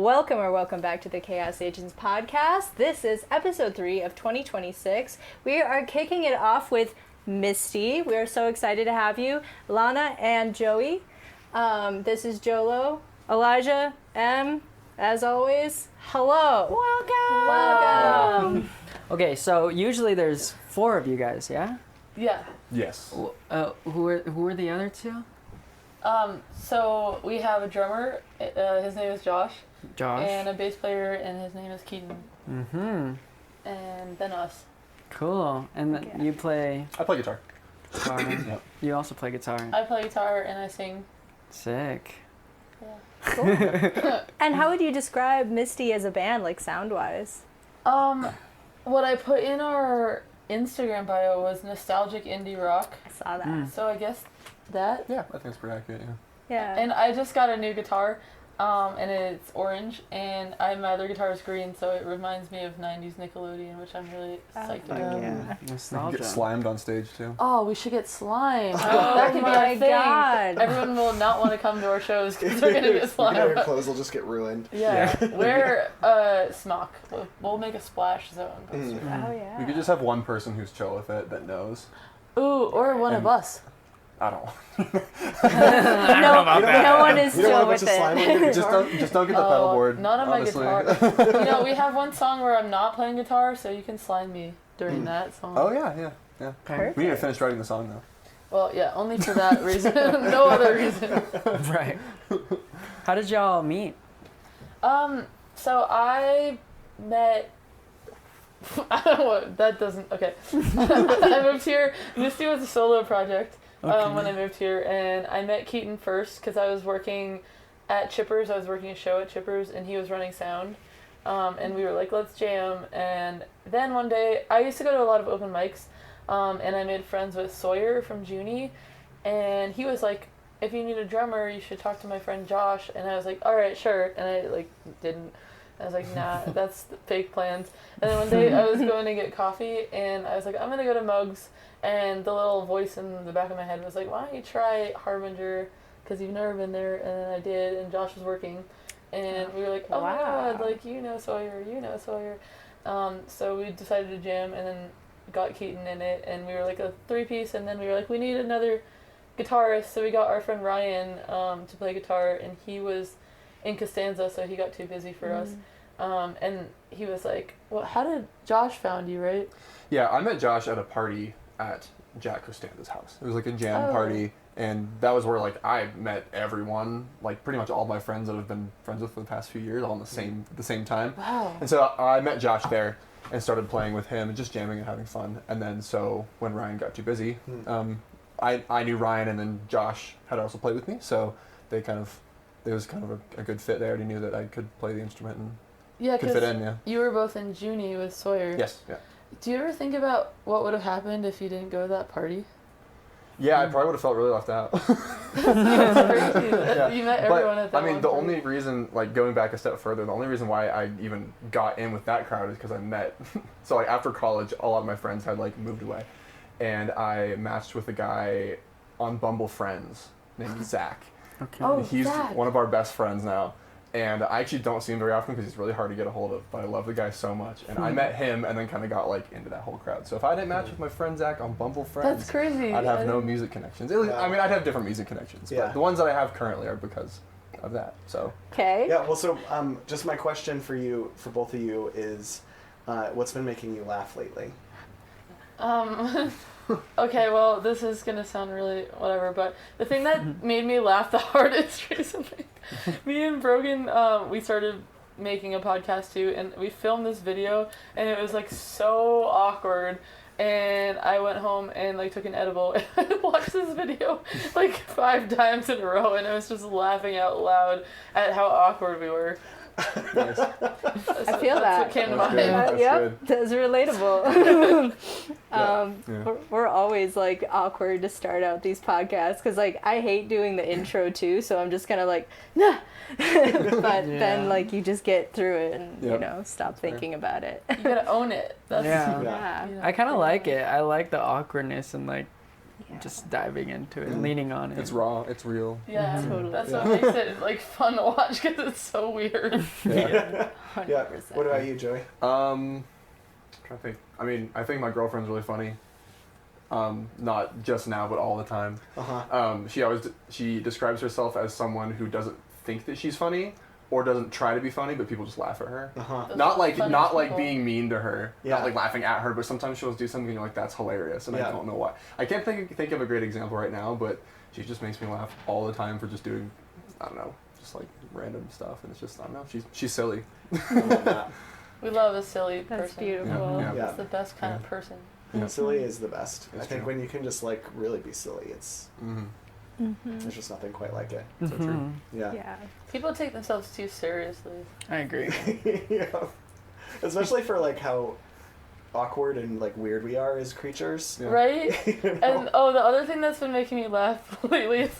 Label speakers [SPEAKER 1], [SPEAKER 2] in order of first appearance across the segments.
[SPEAKER 1] welcome back to the Chaos Agents podcast. This is episode 3 of 2026. We are kicking it off with Misty. We are so excited to have you, Ilana and Joey. This is Jolo, Elijah, M. As always, hello. Welcome.
[SPEAKER 2] Okay, so usually there's 4 of you guys, yeah?
[SPEAKER 3] Yeah.
[SPEAKER 4] Yes.
[SPEAKER 2] Who are the other 2?
[SPEAKER 3] So we have a drummer, his name is Josh.
[SPEAKER 2] Josh.
[SPEAKER 3] And a bass player, and his name is Keaton.
[SPEAKER 2] Mm-hmm.
[SPEAKER 3] And then us.
[SPEAKER 2] Cool. And then you play...
[SPEAKER 4] I play guitar.
[SPEAKER 2] Yep. You also play guitar.
[SPEAKER 3] I play guitar and I sing.
[SPEAKER 2] Sick.
[SPEAKER 3] Yeah.
[SPEAKER 1] Cool. And how would you describe Misty as a band, like sound-wise?
[SPEAKER 3] What I put in our Instagram bio was nostalgic indie rock.
[SPEAKER 1] I saw that.
[SPEAKER 3] So I guess that.
[SPEAKER 4] Yeah, I think it's pretty accurate, yeah.
[SPEAKER 1] Yeah.
[SPEAKER 3] And I just got a new guitar, and it's orange, and my other guitar is green, so it reminds me of 90s Nickelodeon, which I'm really psyched about.
[SPEAKER 1] Yeah.
[SPEAKER 4] You
[SPEAKER 2] Nostalgia.
[SPEAKER 4] get slimed on stage, too.
[SPEAKER 3] Oh, we should get slime.
[SPEAKER 1] Oh
[SPEAKER 3] That could be
[SPEAKER 1] my
[SPEAKER 3] our thing.
[SPEAKER 1] God.
[SPEAKER 3] Everyone will not want to come to our shows because they're going to get slime.
[SPEAKER 5] Your clothes will just get ruined.
[SPEAKER 3] Yeah. Wear a smock. We'll make a splash zone.
[SPEAKER 1] Oh, yeah.
[SPEAKER 4] We could just have one person who's chill with it that knows.
[SPEAKER 3] Ooh, or one of us.
[SPEAKER 4] I don't.
[SPEAKER 1] No one is
[SPEAKER 5] You don't
[SPEAKER 1] still
[SPEAKER 5] want a bunch
[SPEAKER 1] with
[SPEAKER 5] of slime on
[SPEAKER 1] it.
[SPEAKER 5] your
[SPEAKER 4] just don't get the pedal board.
[SPEAKER 3] Not on
[SPEAKER 4] honestly.
[SPEAKER 3] my guitar. We have one song where I'm not playing guitar, so you can slime me during that song.
[SPEAKER 4] Oh, yeah.
[SPEAKER 1] Perfect.
[SPEAKER 4] We need to finish writing the song, though.
[SPEAKER 3] Well, yeah, only for that reason. No other reason.
[SPEAKER 2] Right. How did y'all meet?
[SPEAKER 3] So I met... I don't know, that doesn't... Okay. I moved here. Misty was a solo project when I moved here, and I met Keaton first because I was working at Chippers. I was working a show at Chippers, and he was running sound. And we were like, let's jam. And then one day, I used to go to a lot of open mics, and I made friends with Sawyer from Junie, and he was like, if you need a drummer, you should talk to my friend Josh. And I was like, all right, sure. And I didn't. I was like, nah, that's fake plans. And then one day I was going to get coffee, and I was like, I'm going to go to Mugs. And the little voice in the back of my head was like, why don't you try Harbinger, because you've never been there. And then I did, and Josh was working. And we were like, oh,
[SPEAKER 1] wow.
[SPEAKER 3] my God, you know Sawyer. So we decided to jam, and then got Keaton in it. And we were like a 3-piece, and then we were like, we need another guitarist. So we got our friend Ryan to play guitar, and he was in Costanza, so he got too busy for us. And he was like, well, how did Josh found you, right?
[SPEAKER 4] Yeah, I met Josh at a party at Jack Costanza's house. It was like a jam party, and that was where I met everyone, pretty much all my friends that I've been friends with for the past few years, all at the same time.
[SPEAKER 3] Wow.
[SPEAKER 4] And so I met Josh there and started playing with him and just jamming and having fun. And then so when Ryan got too busy, I knew Ryan, and then Josh had also played with me, so it was kind of a good fit. They already knew that I could play the instrument and could fit in, yeah.
[SPEAKER 3] You were both in Junie with Sawyer.
[SPEAKER 4] Yes, yeah.
[SPEAKER 3] Do you ever think about what would have happened if you didn't go to that party?
[SPEAKER 4] Yeah, I probably would have felt really left out.
[SPEAKER 3] That's crazy. You met everyone at that one
[SPEAKER 4] the
[SPEAKER 3] party.
[SPEAKER 4] only reason, going back a step further, the only reason why I even got in with that crowd is because I met... So, after college, a lot of my friends had, moved away. And I matched with a guy on Bumble Friends named Zach.
[SPEAKER 2] Okay.
[SPEAKER 3] Oh,
[SPEAKER 4] He's
[SPEAKER 3] Zach.
[SPEAKER 4] one of our best friends now. And I actually don't see him very often because he's really hard to get a hold of, but I love the guy so much. And I met him and then kind of got into that whole crowd. So if I didn't match with my friend Zach on Bumble Friends,
[SPEAKER 3] That's crazy.
[SPEAKER 4] I'd have no music connections. I'd have different music connections,
[SPEAKER 5] Yeah.
[SPEAKER 4] but the ones that I have currently are because of that. So
[SPEAKER 1] Okay.
[SPEAKER 5] Yeah, well, so just my question for both of you is, what's been making you laugh lately?
[SPEAKER 3] Okay, well, this is going to sound really whatever, but the thing that made me laugh the hardest recently, me and Brogan, we started making a podcast too, and we filmed this video, and it was so awkward, and I went home and took an edible, and I watched this video 5 times in a row, and I was just laughing out loud at how awkward we were.
[SPEAKER 4] nice.
[SPEAKER 1] I feel that.
[SPEAKER 3] That's what came to
[SPEAKER 4] That's
[SPEAKER 3] mind.
[SPEAKER 4] good. That's
[SPEAKER 1] Yep,
[SPEAKER 4] good.
[SPEAKER 1] that's relatable.
[SPEAKER 4] Yeah.
[SPEAKER 1] We're always awkward to start out these podcasts because I hate doing the intro too, so I'm just kind of nah. But then you just get through it and stop thinking about it.
[SPEAKER 3] You gotta own it. That's,
[SPEAKER 2] Yeah.
[SPEAKER 1] Yeah.
[SPEAKER 3] you know,
[SPEAKER 2] I kind of like it. I like the awkwardness and just diving into it, and leaning on it.
[SPEAKER 4] It's raw. It's real.
[SPEAKER 3] Yeah,
[SPEAKER 1] Totally.
[SPEAKER 3] that's what makes it like fun to watch because it's so weird.
[SPEAKER 4] Yeah.
[SPEAKER 1] 100%.
[SPEAKER 5] Yeah. What about you, Joey?
[SPEAKER 4] Trying to think. I mean, I think my girlfriend's really funny. Not just now, but all the time. She describes herself as someone who doesn't think that she's funny or doesn't try to be funny, but people just laugh at her. Not like being mean to her, not like laughing at her, but sometimes she'll do something and you're like, that's hilarious, and I don't know why. I can't think of a great example right now, but she just makes me laugh all the time for just doing, I don't know, just like random stuff, and it's just, I don't know, she's silly.
[SPEAKER 3] We love a silly
[SPEAKER 1] That's
[SPEAKER 3] person.
[SPEAKER 1] beautiful.
[SPEAKER 5] Yeah.
[SPEAKER 3] It's the best kind of person.
[SPEAKER 4] Yeah.
[SPEAKER 5] Silly is the best.
[SPEAKER 4] It's
[SPEAKER 5] I think
[SPEAKER 4] true.
[SPEAKER 5] when you can just like really be silly, it's there's just nothing quite like it.
[SPEAKER 4] So true.
[SPEAKER 5] Yeah.
[SPEAKER 1] Yeah.
[SPEAKER 3] People take themselves too seriously.
[SPEAKER 2] I agree.
[SPEAKER 5] Yeah. Especially for like how awkward and like weird we are as creatures.
[SPEAKER 4] Yeah.
[SPEAKER 3] Right?
[SPEAKER 5] You know?
[SPEAKER 3] And the other thing that's been making me laugh lately is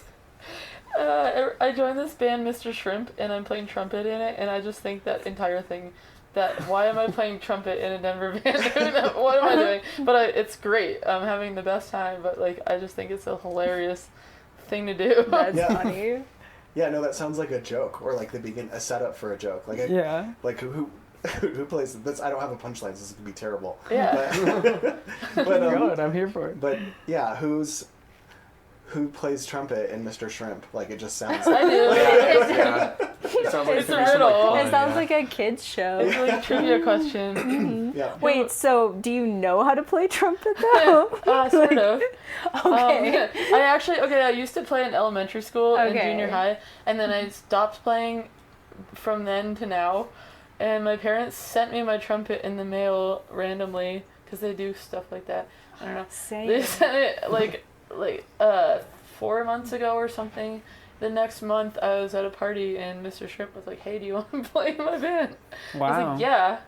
[SPEAKER 3] I joined this band, Mr. Shrimp, and I'm playing trumpet in it, and I just think that entire thing, that why am I playing trumpet in a Denver band? What am I doing? But it's great. I'm having the best time, but like I just think it's a hilarious thing to do.
[SPEAKER 1] That's
[SPEAKER 5] Yeah.
[SPEAKER 1] funny.
[SPEAKER 5] Yeah, no, that sounds like a joke or like a setup for a joke. Like like who plays this? I don't have a punchline. So this could be terrible.
[SPEAKER 3] Yeah.
[SPEAKER 5] But
[SPEAKER 2] Good, I'm here for it.
[SPEAKER 5] but yeah, who plays trumpet in Mr. Shrimp? Like it just sounds.
[SPEAKER 3] I do.
[SPEAKER 4] Yeah. It sounds like
[SPEAKER 3] It's
[SPEAKER 4] it could be some,
[SPEAKER 3] riddle.
[SPEAKER 4] like,
[SPEAKER 1] It
[SPEAKER 4] fun,
[SPEAKER 1] sounds
[SPEAKER 4] yeah.
[SPEAKER 1] like a kid's show.
[SPEAKER 3] It's like a trivia question.
[SPEAKER 5] Yeah.
[SPEAKER 1] Wait, so do you know how to play trumpet though?
[SPEAKER 3] Sort of.
[SPEAKER 1] Okay.
[SPEAKER 3] I used to play in elementary school and
[SPEAKER 1] Okay.
[SPEAKER 3] junior high, and then I stopped playing from then to now. And my parents sent me my trumpet in the mail randomly because they do stuff like that. I don't know.
[SPEAKER 1] Same.
[SPEAKER 3] They sent it like 4 months ago or something. The next month I was at a party and Mr. Shrimp was like, "Hey, do you want to play in my band?" I was
[SPEAKER 2] Wow.
[SPEAKER 3] like, "Yeah."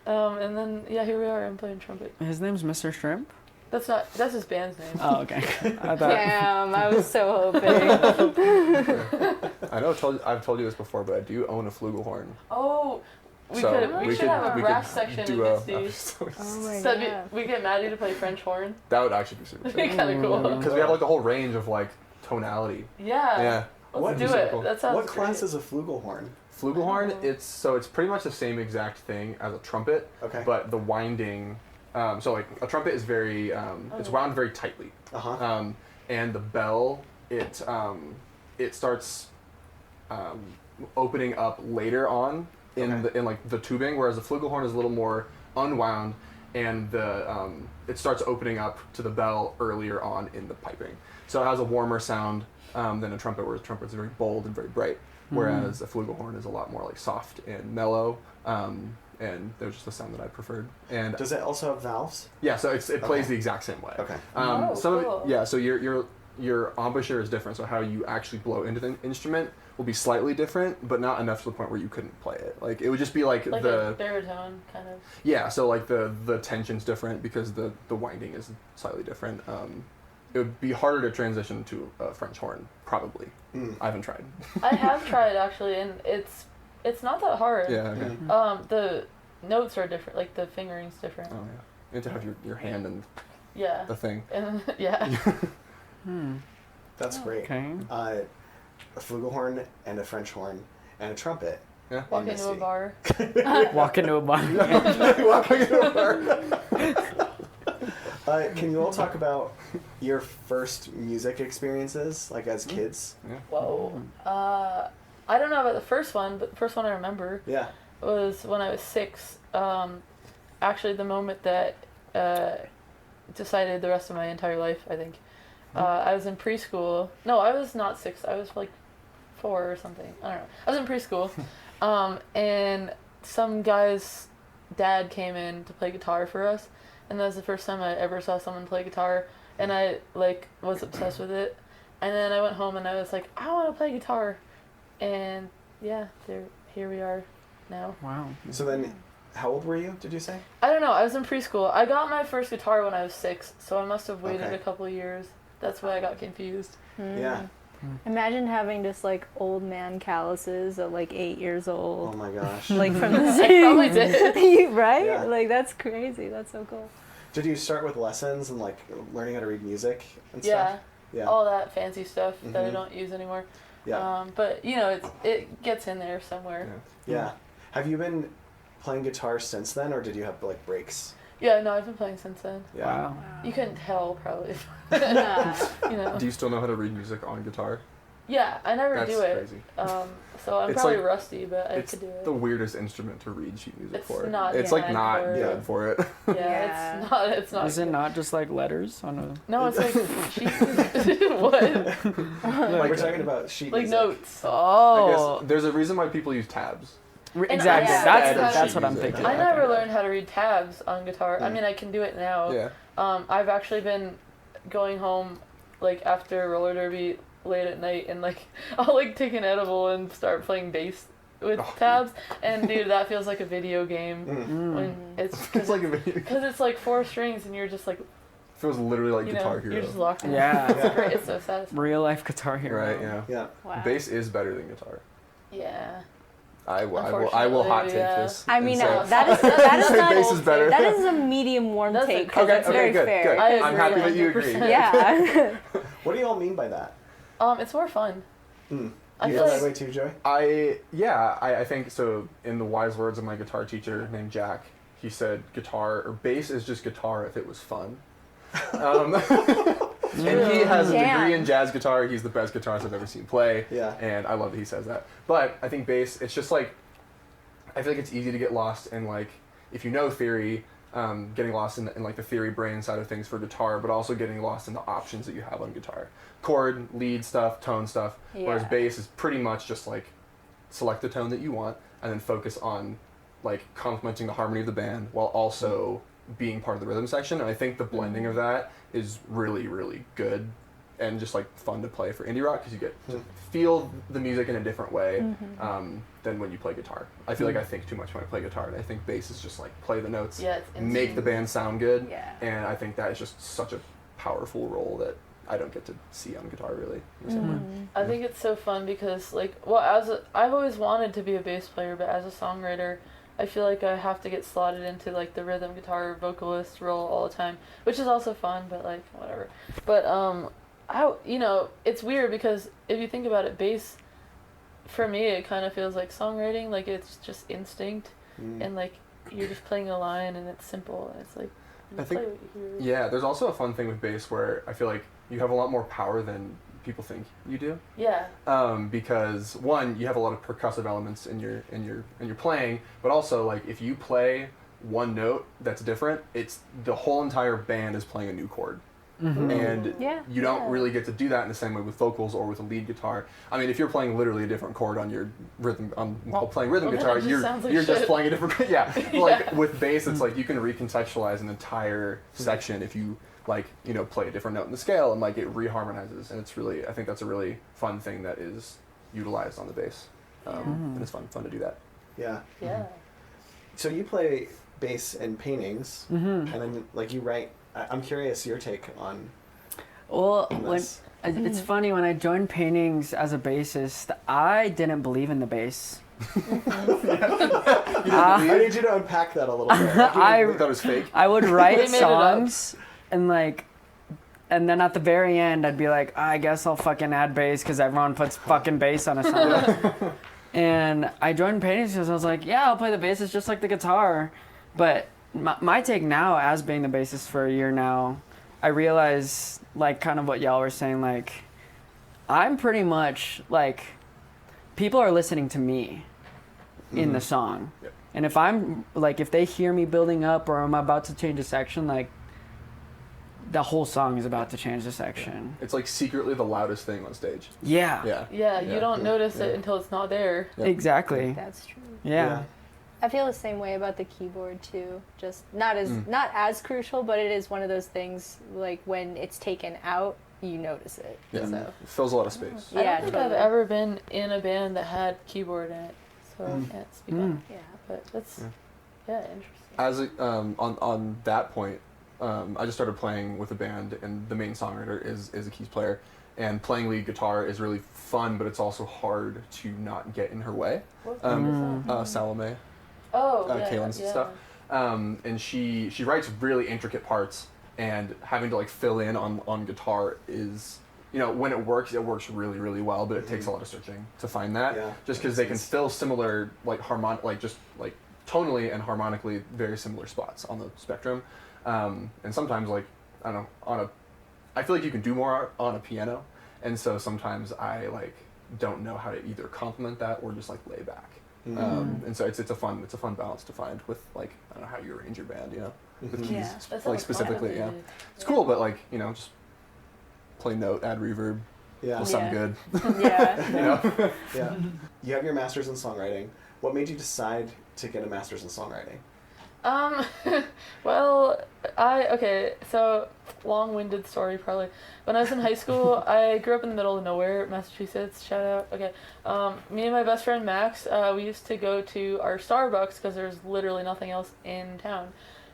[SPEAKER 3] And then here we are. I'm playing trumpet.
[SPEAKER 2] His name's Mr. Shrimp?
[SPEAKER 3] That's his band's name.
[SPEAKER 2] Oh, okay. I thought.
[SPEAKER 1] Damn, I was so hoping.
[SPEAKER 4] I know I've told you this before, but I do own a flugelhorn.
[SPEAKER 3] Oh, we
[SPEAKER 4] So
[SPEAKER 3] should have a
[SPEAKER 4] we
[SPEAKER 3] brass
[SPEAKER 4] could
[SPEAKER 3] section in
[SPEAKER 4] do a
[SPEAKER 3] Misty.
[SPEAKER 4] episode.
[SPEAKER 1] Oh my
[SPEAKER 3] So
[SPEAKER 1] god.
[SPEAKER 3] we get Maddie to play French horn.
[SPEAKER 4] That would actually be super
[SPEAKER 3] That'd be
[SPEAKER 4] sick.
[SPEAKER 3] kind of cool.
[SPEAKER 4] Because we have like a whole range of like tonality.
[SPEAKER 3] Yeah.
[SPEAKER 4] Yeah.
[SPEAKER 3] Let's
[SPEAKER 5] What
[SPEAKER 3] do
[SPEAKER 4] is
[SPEAKER 3] it.
[SPEAKER 4] cool.
[SPEAKER 3] That sounds
[SPEAKER 5] What class
[SPEAKER 3] great.
[SPEAKER 5] is a flugelhorn?
[SPEAKER 4] Flugelhorn,
[SPEAKER 3] Oh.
[SPEAKER 4] it's pretty much the same exact thing as a trumpet,
[SPEAKER 5] Okay.
[SPEAKER 4] but the winding, so like a trumpet is very, it's wound very tightly, and the bell, it starts opening up later on in the tubing, whereas the flugelhorn is a little more unwound, and it starts opening up to the bell earlier on in the piping. So it has a warmer sound than a trumpet, whereas a trumpet is very bold and very bright, whereas a flugelhorn is a lot more like soft and mellow. And there's just a sound that I preferred. And
[SPEAKER 5] Does it also have valves?
[SPEAKER 4] yeah, so it plays the exact same way.
[SPEAKER 5] Okay.
[SPEAKER 3] Cool.
[SPEAKER 4] So your embouchure is different. So how you actually blow into the instrument will be slightly different, but not enough to the point where you couldn't play it. Like it would just be like
[SPEAKER 3] a
[SPEAKER 4] the
[SPEAKER 3] baritone kind of.
[SPEAKER 4] yeah. So like the tension's different because the winding is slightly different. It would be harder to transition to a French horn, probably. I haven't tried.
[SPEAKER 3] I have tried actually, and it's not that hard.
[SPEAKER 4] Yeah. Okay.
[SPEAKER 3] The notes are different, like the fingering's different.
[SPEAKER 4] Oh yeah. You have to have your hand and
[SPEAKER 3] Yeah.
[SPEAKER 4] the thing.
[SPEAKER 3] And yeah.
[SPEAKER 5] That's great.
[SPEAKER 2] Okay.
[SPEAKER 5] A flugelhorn and a French horn and a trumpet.
[SPEAKER 4] Yeah.
[SPEAKER 3] Walk
[SPEAKER 5] And
[SPEAKER 3] into a
[SPEAKER 5] Misty.
[SPEAKER 3] bar.
[SPEAKER 2] Walk into a bar.
[SPEAKER 5] Walking in a bar. Can you all talk about your first music experiences, like as kids?
[SPEAKER 4] Yeah.
[SPEAKER 3] Whoa. I don't know about the first one, but the first one I remember
[SPEAKER 5] Yeah.
[SPEAKER 3] was when I was 6. Actually, the moment that decided the rest of my entire life, I think. I was in preschool. No, I was not 6. I was like 4 or something. I don't know. I was in preschool. And some guy's dad came in to play guitar for us. And that was the first time I ever saw someone play guitar. And I, like, was obsessed with it. And then I went home and I was like, I want to play guitar. And, yeah, here we are now.
[SPEAKER 2] Wow.
[SPEAKER 5] So then, how old were you, did you say?
[SPEAKER 3] I don't know. I was in preschool. I got my first guitar when I was 6, so I must have waited
[SPEAKER 5] Okay.
[SPEAKER 3] a couple of years. That's why I got confused.
[SPEAKER 5] Yeah.
[SPEAKER 1] Imagine having just like old man calluses at like 8 years
[SPEAKER 5] Oh
[SPEAKER 1] old.
[SPEAKER 5] my gosh.
[SPEAKER 1] Like from the
[SPEAKER 3] I probably did.
[SPEAKER 1] right?
[SPEAKER 5] Yeah.
[SPEAKER 1] Like that's crazy. That's so cool.
[SPEAKER 5] Did you start with lessons and like learning how to read music and
[SPEAKER 3] Yeah.
[SPEAKER 5] stuff? Yeah.
[SPEAKER 3] All that fancy stuff that I
[SPEAKER 5] Mhm.
[SPEAKER 3] don't use anymore.
[SPEAKER 5] Yeah.
[SPEAKER 3] But it gets in there somewhere.
[SPEAKER 5] Yeah. Have you been playing guitar since then, or did you have like breaks?
[SPEAKER 3] Yeah, no, I've been playing since then.
[SPEAKER 5] Yeah.
[SPEAKER 2] Wow.
[SPEAKER 3] You couldn't tell probably.
[SPEAKER 1] Yeah.
[SPEAKER 4] Do you still know how to read music on guitar?
[SPEAKER 3] Yeah, I never
[SPEAKER 4] That's
[SPEAKER 3] do it.
[SPEAKER 4] crazy.
[SPEAKER 3] So I'm
[SPEAKER 4] It's
[SPEAKER 3] probably
[SPEAKER 4] like-
[SPEAKER 3] rusty, but I
[SPEAKER 4] It's
[SPEAKER 3] could do it.
[SPEAKER 4] the weirdest instrument to read sheet music
[SPEAKER 3] It's
[SPEAKER 4] for.
[SPEAKER 3] not
[SPEAKER 4] It's
[SPEAKER 3] designed
[SPEAKER 4] not
[SPEAKER 3] for it.
[SPEAKER 4] good for it.
[SPEAKER 3] Yeah,
[SPEAKER 1] Yeah.
[SPEAKER 3] it's not.
[SPEAKER 2] Is it
[SPEAKER 3] good.
[SPEAKER 2] not just like letters on a?
[SPEAKER 3] No, it's like what?
[SPEAKER 5] We're talking about sheet
[SPEAKER 3] Like
[SPEAKER 5] music.
[SPEAKER 3] notes.
[SPEAKER 4] I
[SPEAKER 2] Oh,
[SPEAKER 4] guess there's a reason why people use tabs.
[SPEAKER 2] exactly.
[SPEAKER 3] yeah,
[SPEAKER 2] That's what I'm
[SPEAKER 4] music.
[SPEAKER 2] thinking.
[SPEAKER 3] I
[SPEAKER 2] Okay.
[SPEAKER 3] never learned how to read tabs on guitar. I
[SPEAKER 5] Mm.
[SPEAKER 3] mean, I can do it now.
[SPEAKER 4] Yeah.
[SPEAKER 3] I've actually been going home like after roller derby late at night and like I'll like take an edible and start playing bass with
[SPEAKER 4] Oh.
[SPEAKER 3] tabs, and dude, that feels like a video game
[SPEAKER 5] Mm.
[SPEAKER 3] when it's
[SPEAKER 4] It's like a video.
[SPEAKER 3] because it's like 4 strings and you're just like
[SPEAKER 4] Feels literally like
[SPEAKER 3] you
[SPEAKER 4] Guitar
[SPEAKER 3] know
[SPEAKER 4] Hero.
[SPEAKER 3] you're just locked in.
[SPEAKER 2] Yeah.
[SPEAKER 3] It's great. It's so satisfying.
[SPEAKER 2] Real life Guitar Hero.
[SPEAKER 4] Right. Yeah.
[SPEAKER 5] Yeah.
[SPEAKER 1] Wow.
[SPEAKER 4] Bass is better than guitar.
[SPEAKER 3] Yeah.
[SPEAKER 4] I will hot take
[SPEAKER 3] yeah.
[SPEAKER 4] this.
[SPEAKER 1] I
[SPEAKER 4] and
[SPEAKER 1] mean,
[SPEAKER 4] say-
[SPEAKER 1] that is
[SPEAKER 4] say
[SPEAKER 1] not,
[SPEAKER 4] bass is better.
[SPEAKER 1] that is a medium warm
[SPEAKER 3] That's a-
[SPEAKER 1] take. 'cause
[SPEAKER 4] Okay,
[SPEAKER 1] it's
[SPEAKER 4] okay,
[SPEAKER 1] very
[SPEAKER 4] good,
[SPEAKER 1] fair.
[SPEAKER 4] good.
[SPEAKER 3] I
[SPEAKER 4] I'm
[SPEAKER 3] agree
[SPEAKER 4] happy that you agree.
[SPEAKER 3] 100%.
[SPEAKER 1] Yeah.
[SPEAKER 5] What do y'all mean by that?
[SPEAKER 3] It's more fun.
[SPEAKER 5] Mm.
[SPEAKER 3] I
[SPEAKER 5] You
[SPEAKER 3] feel
[SPEAKER 5] feel
[SPEAKER 3] like
[SPEAKER 5] that way too, Joey?
[SPEAKER 4] I think so. In the wise words of my guitar teacher named Jack, he said guitar or bass is just guitar if it was fun. And he has a degree in jazz guitar. He's the best guitarist I've ever seen play.
[SPEAKER 5] Yeah.
[SPEAKER 4] And I love that he says that. But I think bass, it's just like, I feel like it's easy to get lost in like, if you know theory, getting lost in like the theory brain side of things for guitar, but also getting lost in the options that you have on guitar. Chord, lead stuff, tone stuff. Whereas
[SPEAKER 1] Yeah.
[SPEAKER 4] bass is pretty much just like, select the tone that you want and then focus on like complementing the harmony of the band while also being part of the rhythm section. And I think the blending of that is really, really good and just like fun to play for indie rock because you get to feel the music in a different way than when you play guitar. I feel like I think too much when I play guitar, and I think bass is just like play the notes,
[SPEAKER 3] Yeah, it's
[SPEAKER 4] make the band sound good,
[SPEAKER 1] Yeah.
[SPEAKER 4] and I think that is just such a powerful role that I don't get to see on guitar really in the same way.
[SPEAKER 3] I think it's so fun because I've always wanted to be a bass player, but as a songwriter, I feel like I have to get slotted into like the rhythm guitar vocalist role all the time, which is also fun, but like whatever. But it's weird because if you think about it, bass for me it kind of feels like songwriting, like it's just instinct and like you're just playing a line and it's simple and it's like you
[SPEAKER 4] I think-
[SPEAKER 3] play what you hear.
[SPEAKER 4] Yeah, there's also a fun thing with bass where I feel like you have a lot more power than people think you do.
[SPEAKER 3] Yeah.
[SPEAKER 4] Because one, you have a lot of percussive elements in your playing, but also like if you play one note that's different, it's the whole entire band is playing a new chord. And
[SPEAKER 1] Yeah.
[SPEAKER 4] you don't
[SPEAKER 3] Yeah.
[SPEAKER 4] really get to do that in the same way with vocals or with a lead guitar. I mean, if you're playing literally a different chord on your rhythm while playing rhythm
[SPEAKER 3] Well, then
[SPEAKER 4] guitar,
[SPEAKER 3] it just
[SPEAKER 4] you're
[SPEAKER 3] sounds like
[SPEAKER 4] just
[SPEAKER 3] shit.
[SPEAKER 4] playing a different yeah. But, like
[SPEAKER 3] Yeah.
[SPEAKER 4] with bass, it's like you can recontextualize an entire section if you like play a different note in the scale and like it reharmonizes, and it's really I think that's a really fun thing that is utilized on the bass, and it's fun to do that.
[SPEAKER 5] Yeah.
[SPEAKER 3] Yeah.
[SPEAKER 5] So you play bass in paintings, and then like you write. I'm curious your take on
[SPEAKER 2] Well,
[SPEAKER 5] this.
[SPEAKER 2] it's funny, when I joined paintings as a bassist, I didn't believe in the bass.
[SPEAKER 5] I need you to unpack that a little bit.
[SPEAKER 2] I
[SPEAKER 4] thought it was fake.
[SPEAKER 2] I would
[SPEAKER 3] They
[SPEAKER 2] write
[SPEAKER 3] made it up.
[SPEAKER 2] songs and then at the very end I'd be like, I guess I'll fucking add bass because everyone puts fucking bass on a song. And I joined paintings because I was like, yeah, I'll play the bass. It's just like the guitar. But my take now, as being the bassist for a year now, I realize, like, kind of what y'all were saying, like, I'm pretty much, like, people are listening to me in the song.
[SPEAKER 4] Yep.
[SPEAKER 2] And if I'm, like, if they hear me building up or I'm about to change a section, like, the whole song is about to change the section.
[SPEAKER 4] It's like secretly the loudest thing on stage.
[SPEAKER 2] Yeah.
[SPEAKER 4] Yeah.
[SPEAKER 3] Yeah, you don't notice
[SPEAKER 4] Yeah.
[SPEAKER 3] it until it's not there.
[SPEAKER 4] Yep.
[SPEAKER 2] Exactly.
[SPEAKER 1] That's true.
[SPEAKER 2] Yeah.
[SPEAKER 1] I feel the same way about the keyboard too. Just not as crucial, but it is one of those things like when it's taken out, you notice it.
[SPEAKER 4] Yeah.
[SPEAKER 1] So
[SPEAKER 4] It fills a lot of space.
[SPEAKER 3] I
[SPEAKER 1] Yeah,
[SPEAKER 3] don't think
[SPEAKER 1] totally.
[SPEAKER 3] I've ever been in a band that had keyboard in it, so I can't speak on it.
[SPEAKER 1] yeah.
[SPEAKER 3] But that's interesting.
[SPEAKER 4] As a, on that point, I just started playing with a band, and the main songwriter is a keys player, and playing lead guitar is really fun, but it's also hard to not get in her way.
[SPEAKER 3] What band is that?
[SPEAKER 4] Salome,
[SPEAKER 3] Oh, yeah,
[SPEAKER 4] Kaylin's
[SPEAKER 3] yeah.
[SPEAKER 4] stuff. and she writes really intricate parts, and having to like fill in on guitar is, you know, when it works really, really well, but it takes a lot of searching to find that.
[SPEAKER 5] Yeah,
[SPEAKER 4] just because they can fill similar, like, just, like, tonally and harmonically very similar spots on the spectrum. And sometimes, like, I don't know, I feel like you can do more on a piano, and so sometimes I, like, don't know how to either complement that or just, like, lay back. And so it's a fun balance to find with, like, I don't know how you arrange your band, you know, with keys, like, specifically, yeah. It's cool, but, like, you know, just play note, add reverb, will sound good.
[SPEAKER 1] Yeah.
[SPEAKER 4] You know?
[SPEAKER 5] Yeah. You have your master's in songwriting. What made you decide to get a master's in songwriting?
[SPEAKER 3] Well, so long-winded story probably. When I was in high school, I grew up in the middle of nowhere, Massachusetts, shout out. Okay. Me and my best friend Max, we used to go to our Starbucks because there's literally nothing else in town.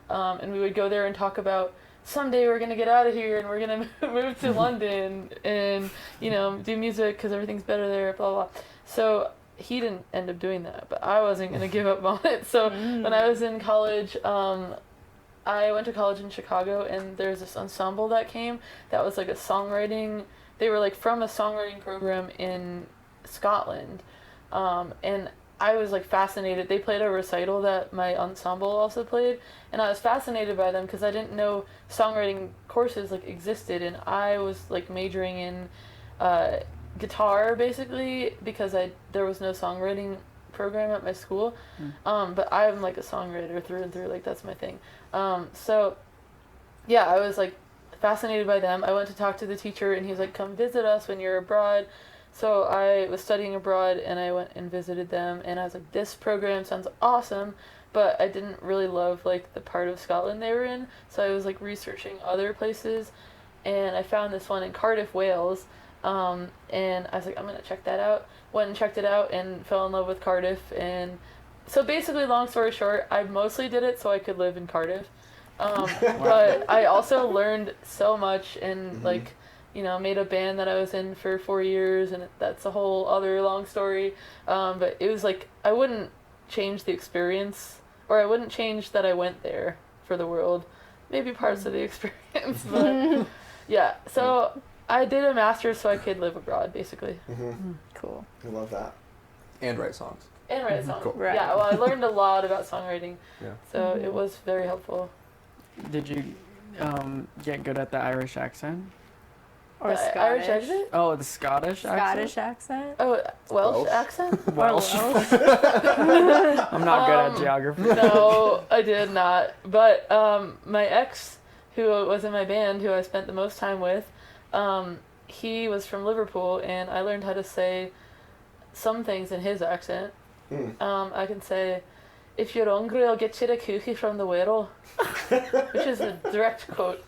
[SPEAKER 3] And we would go there and talk about someday we're going to get out of here and we're going to move to London and, you know, do music because everything's better there, blah, blah, blah. So he didn't end up doing that, but I wasn't going to give up on it. So when I was in college, I went to college in Chicago, and there's this ensemble that came that was like a songwriting, they were like from a songwriting program in Scotland. And I was like fascinated. They played a recital that my ensemble also played, and I was fascinated by them because I didn't know songwriting courses like existed, and I was like majoring in guitar basically because there was no songwriting program at my school. But I'm like a songwriter through and through, like that's my thing. So yeah, I was like fascinated by them. I went to talk to the teacher, and he was like, come visit us when you're abroad. So I was studying abroad, and I went and visited them, and I was like, this program sounds awesome, but I didn't really love like the part of Scotland they were in, so I was like researching other places, and I found this one in Cardiff, Wales, and I was like, I'm gonna check that out. Went and checked it out and fell in love with Cardiff, and so basically, long story short, I mostly did it so I could live in Cardiff, but I also learned so much, and like, you know, made a band that I was in for 4 years, and that's a whole other long story. But it was like, I wouldn't change the experience, or I wouldn't change that I went there for the world. Maybe parts of the experience, but yeah. So I did a master's so I could live abroad, basically.
[SPEAKER 1] Cool.
[SPEAKER 5] I love that.
[SPEAKER 4] And write songs.
[SPEAKER 3] And write songs.
[SPEAKER 4] Cool.
[SPEAKER 1] Right.
[SPEAKER 3] Yeah, well, I learned a lot about songwriting,
[SPEAKER 4] Yeah.
[SPEAKER 3] so it was very helpful.
[SPEAKER 2] Did you get good at the Irish accent?
[SPEAKER 1] Or
[SPEAKER 3] The
[SPEAKER 1] Scottish.
[SPEAKER 3] Irish accent?
[SPEAKER 2] Oh, the Scottish accent?
[SPEAKER 1] Scottish accent.
[SPEAKER 3] Oh, Welsh
[SPEAKER 4] Welsh?
[SPEAKER 3] accent?
[SPEAKER 2] Welsh.
[SPEAKER 1] Or Welsh.
[SPEAKER 2] I'm not good at geography.
[SPEAKER 3] No, I did not. But my ex, who was in my band, who I spent the most time with, he was from Liverpool, and I learned how to say some things in his accent. I can say, if you're hungry, I'll get you a cookie from the Wirral, which is a direct quote.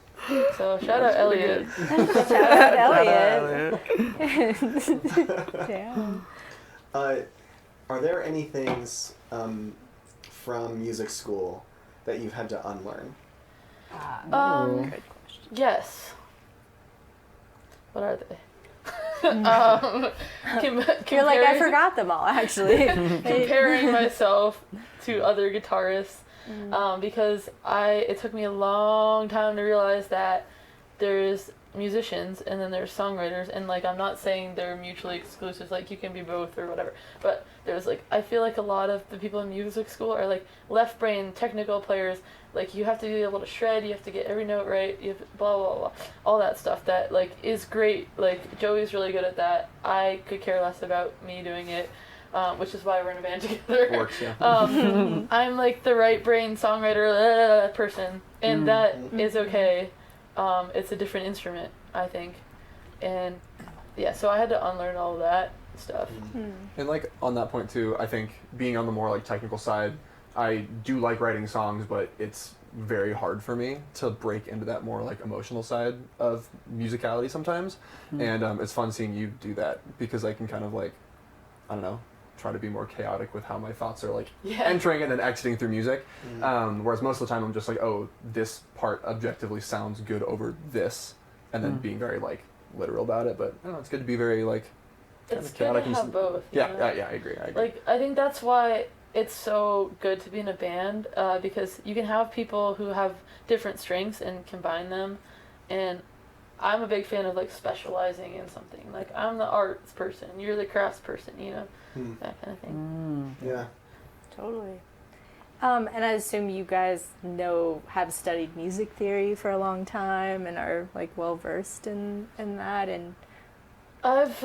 [SPEAKER 3] So shout out Elliot.
[SPEAKER 1] Shout out Elliot. Damn.
[SPEAKER 5] Are there any things from music school that you've had to unlearn?
[SPEAKER 1] Good question.
[SPEAKER 3] Yes. What are they?
[SPEAKER 1] You're like, I forgot them all, actually.
[SPEAKER 3] Comparing myself to other guitarists, because it took me a long time to realize that there's musicians and then there's songwriters, and like, I'm not saying they're mutually exclusive, like you can be both or whatever, but there's like, I feel like a lot of the people in music school are like left brain technical players. Like, you have to be able to shred, you have to get every note right, you have to blah, blah, blah, all that stuff that, like, is great. Like, Joey's really good at that. I could care less about me doing it, which is why we're in a band together.
[SPEAKER 4] Works, yeah.
[SPEAKER 3] I'm, like, the right brain songwriter person, and that is okay. It's a different instrument, I think. And, yeah, so I had to unlearn all of that stuff.
[SPEAKER 4] And, like, on that point, too, I think being on the more, like, technical side, I do like writing songs, but it's very hard for me to break into that more like emotional side of musicality sometimes. And it's fun seeing you do that, because I can kind of like, I don't know, try to be more chaotic with how my thoughts are like entering and then exiting through music. Whereas most of the time I'm just like, oh, this part objectively sounds good over this, and then being very like literal about it. But I don't know, it's good to be very like
[SPEAKER 3] It's good to have both.
[SPEAKER 4] Yeah, I agree.
[SPEAKER 3] Like, I think that's why it's so good to be in a band because you can have people who have different strengths and combine them. And I'm a big fan of like specializing in something. Like I'm the arts person, you're the crafts person, you know, that kind of thing.
[SPEAKER 5] Yeah.
[SPEAKER 1] Totally. And I assume you guys have studied music theory for a long time and are like well versed in that. And
[SPEAKER 3] I've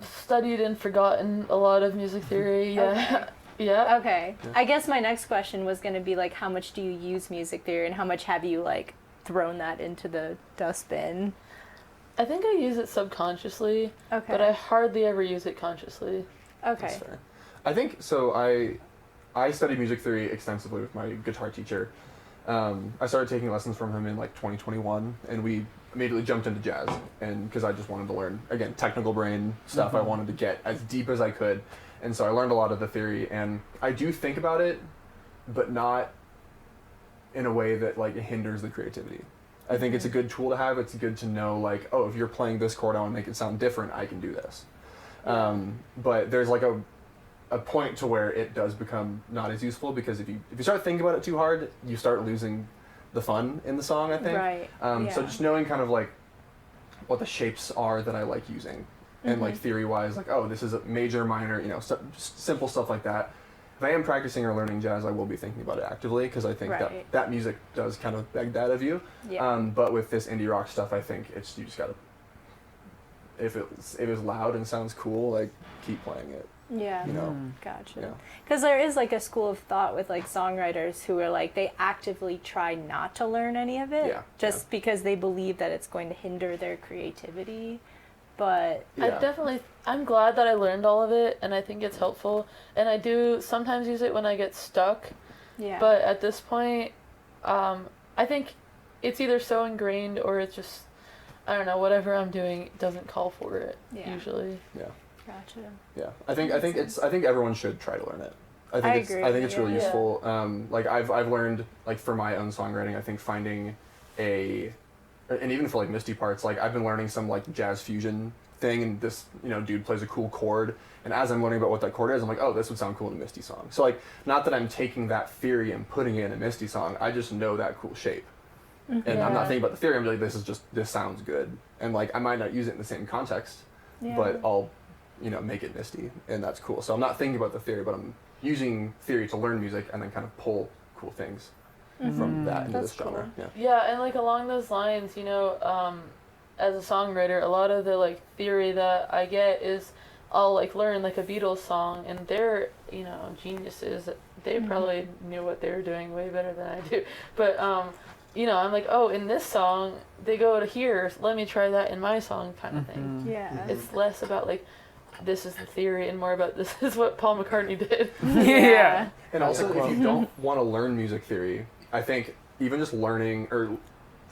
[SPEAKER 3] studied and forgotten a lot of music theory. Yeah.
[SPEAKER 1] Okay.
[SPEAKER 3] Yeah.
[SPEAKER 1] Okay.
[SPEAKER 4] Yeah.
[SPEAKER 1] I guess my next question was going to be like, how much do you use music theory and how much have you like thrown that into the dustbin?
[SPEAKER 3] I think I use it subconsciously,
[SPEAKER 1] Okay.
[SPEAKER 3] but I hardly ever use it consciously.
[SPEAKER 1] Okay.
[SPEAKER 4] That's fair. I think so. I studied music theory extensively with my guitar teacher. I started taking lessons from him in like 2021, and we immediately jumped into jazz. And because I just wanted to learn, again, technical brain stuff, I wanted to get as deep as I could. And so I learned a lot of the theory, and I do think about it, but not in a way that like hinders the creativity. I think it's a good tool to have. It's good to know like, oh, if you're playing this chord, I want to make it sound different, I can do this. But there's like a point to where it does become not as useful, because if you start thinking about it too hard, you start losing the fun in the song, I think.
[SPEAKER 1] Right.
[SPEAKER 4] So just knowing kind of like what the shapes are that I like using, and like theory-wise, like, oh, this is a major, minor, you know, just simple stuff like that. If I am practicing or learning jazz, I will be thinking about it actively, because I think
[SPEAKER 1] Right.
[SPEAKER 4] that music does kind of beg that of you.
[SPEAKER 1] Yeah.
[SPEAKER 4] But with this indie rock stuff, I think you just gotta, if it's loud and sounds cool, like keep playing it.
[SPEAKER 1] Yeah.
[SPEAKER 4] You know.
[SPEAKER 1] Gotcha.
[SPEAKER 4] Yeah.
[SPEAKER 1] Because there is like a school of thought with like songwriters who are like, they actively try not to learn any of it,
[SPEAKER 4] Yeah,
[SPEAKER 1] just because they believe that it's going to hinder their creativity. But
[SPEAKER 4] Yeah.
[SPEAKER 3] I'm glad that I learned all of it, and I think it's helpful. And I do sometimes use it when I get stuck.
[SPEAKER 1] yeah.
[SPEAKER 3] But at this point, I think it's either so ingrained or it's just, I don't know, whatever I'm doing doesn't call for it usually.
[SPEAKER 4] Yeah.
[SPEAKER 1] Gotcha.
[SPEAKER 4] Yeah, I think everyone should try to learn it. I think it's really
[SPEAKER 1] yeah.
[SPEAKER 4] useful. Like I've learned, like for my own songwriting, I think finding and even for like Misty parts, like I've been learning some like jazz fusion thing, and this, you know, dude plays a cool chord, and as I'm learning about what that chord is, I'm like, oh, this would sound cool in a Misty song. So like, not that I'm taking that theory and putting it in a Misty song, I just know that cool shape. And I'm not thinking about the theory, I'm like, this sounds good. And like, I might not use it in the same context, but I'll, you know, make it Misty, and that's cool. So I'm not thinking about the theory, but I'm using theory to learn music and then kind of pull cool things from that into
[SPEAKER 1] That's
[SPEAKER 4] this genre.
[SPEAKER 1] cool.
[SPEAKER 4] Yeah.
[SPEAKER 3] Yeah, and like along those lines, you know, as a songwriter, a lot of the like theory that I get is I'll like learn like a Beatles song, and they're, you know, geniuses. They probably knew what they were doing way better than I do. But you know, I'm like, oh, in this song they go to here, so let me try that in my song, kind of thing.
[SPEAKER 1] Yeah.
[SPEAKER 3] It's less about like, this is the theory, and more about this is what Paul McCartney did.
[SPEAKER 2] Yeah.
[SPEAKER 4] And also, if you don't want to learn music theory, I think even just learning or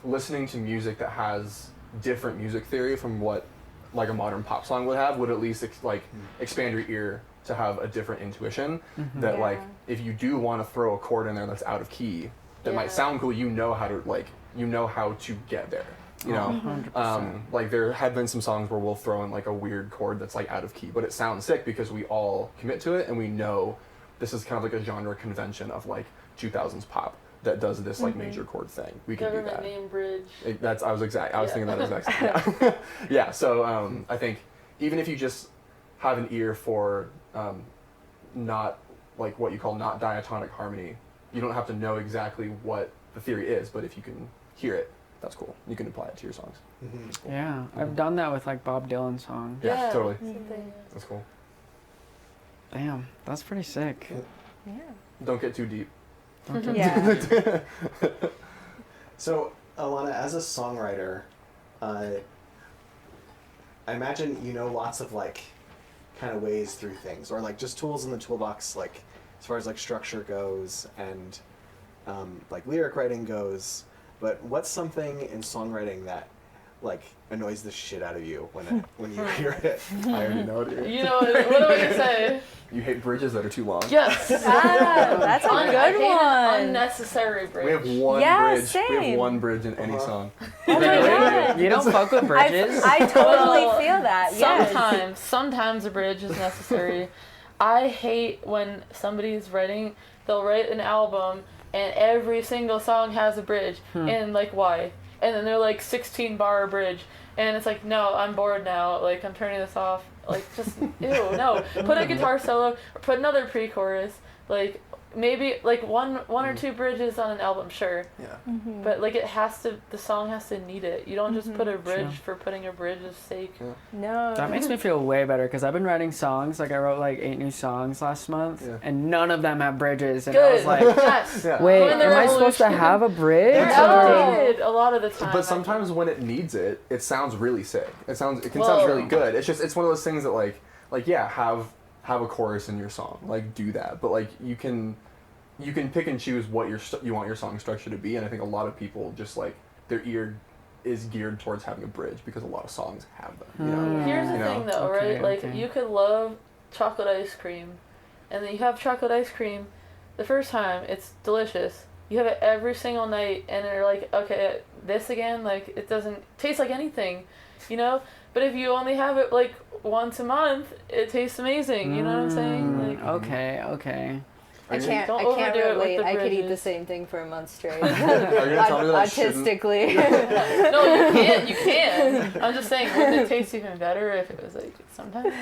[SPEAKER 4] listening to music that has different music theory from what like a modern pop song would have would at least expand your ear to have a different intuition that like if you do want to throw a chord in there that's out of key that might sound cool, you know how to get there, you know.
[SPEAKER 2] 100%.
[SPEAKER 4] Like there have been some songs where we'll throw in like a weird chord that's like out of key, but it sounds sick because we all commit to it and we know this is kind of like a genre convention of like 2000s pop that does this like major chord thing. We can do
[SPEAKER 3] Government
[SPEAKER 4] that.
[SPEAKER 3] name bridge.
[SPEAKER 4] I was thinking that exact same. Yeah. Yeah. So I think even if you just have an ear for not like what you call not diatonic harmony, you don't have to know exactly what the theory is, but if you can hear it, that's cool. You can apply it to your songs.
[SPEAKER 2] Yeah, I've done that with like Bob Dylan songs.
[SPEAKER 4] Yeah, totally.
[SPEAKER 3] Same thing.
[SPEAKER 4] That's cool.
[SPEAKER 2] Damn, that's pretty sick.
[SPEAKER 1] Yeah.
[SPEAKER 4] Don't get too deep.
[SPEAKER 1] Yeah.
[SPEAKER 5] So, Ilana, as a songwriter, I imagine you know lots of like kind of ways through things, or like just tools in the toolbox, like as far as like structure goes and like lyric writing goes. But what's something in songwriting that like annoys the shit out of you when you hear it?
[SPEAKER 4] I already know it.
[SPEAKER 3] You know, what am I gonna say?
[SPEAKER 4] You hate bridges that are too long.
[SPEAKER 3] Yes.
[SPEAKER 1] That's a
[SPEAKER 3] I
[SPEAKER 1] good
[SPEAKER 3] hate an
[SPEAKER 1] one.
[SPEAKER 3] unnecessary bridge.
[SPEAKER 4] We have one
[SPEAKER 1] Yeah,
[SPEAKER 4] bridge. We
[SPEAKER 1] same.
[SPEAKER 4] have one bridge in any song.
[SPEAKER 1] Oh my God.
[SPEAKER 2] You don't fuck with bridges?
[SPEAKER 1] I totally
[SPEAKER 3] Well,
[SPEAKER 1] feel that. Yes.
[SPEAKER 3] Sometimes a bridge is necessary. I hate when somebody's writing, they'll write an album and every single song has a bridge. And like, why? And then they're like 16-bar bridge. And it's like, no, I'm bored now. Like, I'm turning this off. Like, just, ew, no. Put a guitar solo or put another pre-chorus. Like, maybe like one or two bridges on an album, sure.
[SPEAKER 5] Yeah.
[SPEAKER 3] But like the song has to need it. You don't just put a bridge for putting a bridge's sake.
[SPEAKER 5] Yeah.
[SPEAKER 1] No.
[SPEAKER 2] That makes me feel way better because I've been writing songs. Like I wrote like 8 new songs last month, and none of them have bridges. And I was
[SPEAKER 3] Good.
[SPEAKER 2] like,
[SPEAKER 3] Yes.
[SPEAKER 2] wait, am I supposed to have a bridge?
[SPEAKER 3] They're outdated a lot of the time.
[SPEAKER 4] But sometimes when it needs it, it sounds really sick. It can
[SPEAKER 3] Whoa.
[SPEAKER 4] sound really good. It's one of those things that like yeah, have a chorus in your song. Like do that. But like you can pick and choose what you want your song structure to be, and I think a lot of people just like their ear is geared towards having a bridge because a lot of songs have them. You know?
[SPEAKER 3] Here's the thing though, right? Like you could love chocolate ice cream, and then you have chocolate ice cream the first time, it's delicious. You have it every single night, and you're like, okay, this again, like it doesn't taste like anything, you know? But if you only have it like once a month, it tastes amazing. You know what I'm saying? Like,
[SPEAKER 2] Okay.
[SPEAKER 1] I can't
[SPEAKER 3] Don't overdo it with
[SPEAKER 1] relate.
[SPEAKER 3] the
[SPEAKER 1] I could eat the
[SPEAKER 3] bridges.
[SPEAKER 1] same thing for a month straight.
[SPEAKER 4] Are you gonna tell me that I shouldn't?
[SPEAKER 1] Artistically.
[SPEAKER 3] No, you can. I'm just saying, wouldn't it taste even better if it was like sometimes?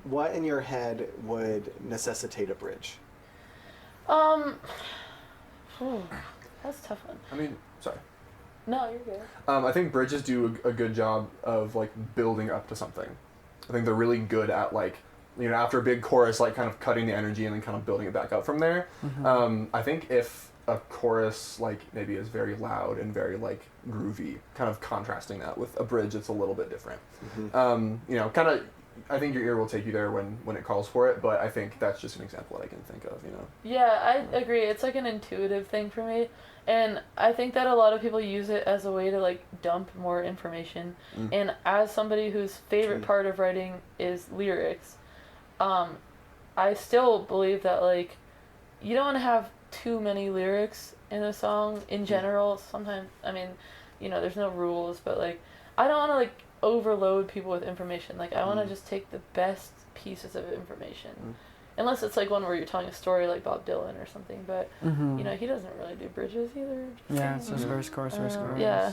[SPEAKER 5] What in your head would necessitate a bridge?
[SPEAKER 3] That's a tough one.
[SPEAKER 4] I mean, sorry.
[SPEAKER 3] No, you're good.
[SPEAKER 4] I think bridges do a good job of like building up to something. I think they're really good at like, you know, after a big chorus, like kind of cutting the energy and then kind of building it back up from there. I think if a chorus like maybe is very loud and very like groovy, kind of contrasting that with a bridge that's a little bit different. You know, kind of, I think your ear will take you there when it calls for it, but I think that's just an example that I can think of, you know.
[SPEAKER 3] Yeah, I agree. It's like an intuitive thing for me. And I think that a lot of people use it as a way to like dump more information. And as somebody whose favorite part of writing is lyrics, I still believe that like you don't want to have too many lyrics in a song in general. Sometimes, I mean, you know, there's no rules, but like I don't want to like overload people with information. Like I want to just take the best pieces of information. Unless it's like one where you're telling a story like Bob Dylan or something, but you know, he doesn't really do bridges either.
[SPEAKER 2] Yeah, it's just verse, chorus, verse, chorus.
[SPEAKER 3] Yeah.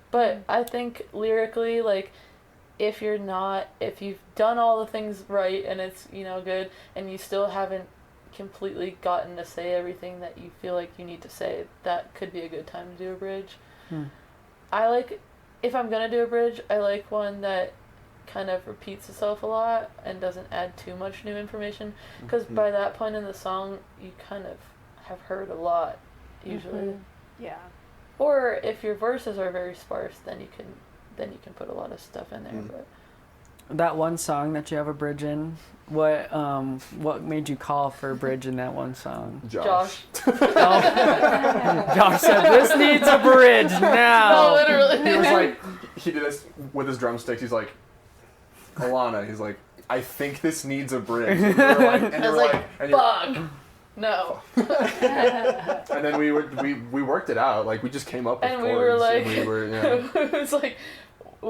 [SPEAKER 3] But I think lyrically, like, if you've done all the things right and it's, you know, good, and you still haven't completely gotten to say everything that you feel like you need to say, that could be a good time to do a bridge. I like, if I'm gonna do a bridge, I like one that kind of repeats itself a lot and doesn't add too much new information, because by that point in the song you kind of have heard a lot usually.
[SPEAKER 1] Yeah.
[SPEAKER 3] Or if your verses are very sparse, then you can put a lot of stuff in there. But
[SPEAKER 2] That one song that you have a bridge in, what made you call for a bridge in that one song?
[SPEAKER 3] Josh.
[SPEAKER 2] Josh said, "This needs a bridge now."
[SPEAKER 3] No, literally.
[SPEAKER 4] He was like, he did this with his drumsticks. He's like, Ilana, he's like, I think this needs a bridge. And we were like,
[SPEAKER 3] I was like, fuck. No.
[SPEAKER 4] And then we worked it out. Like we just came up with
[SPEAKER 3] And
[SPEAKER 4] chords.
[SPEAKER 3] we were like,
[SPEAKER 4] and we were, yeah.
[SPEAKER 3] it was like, we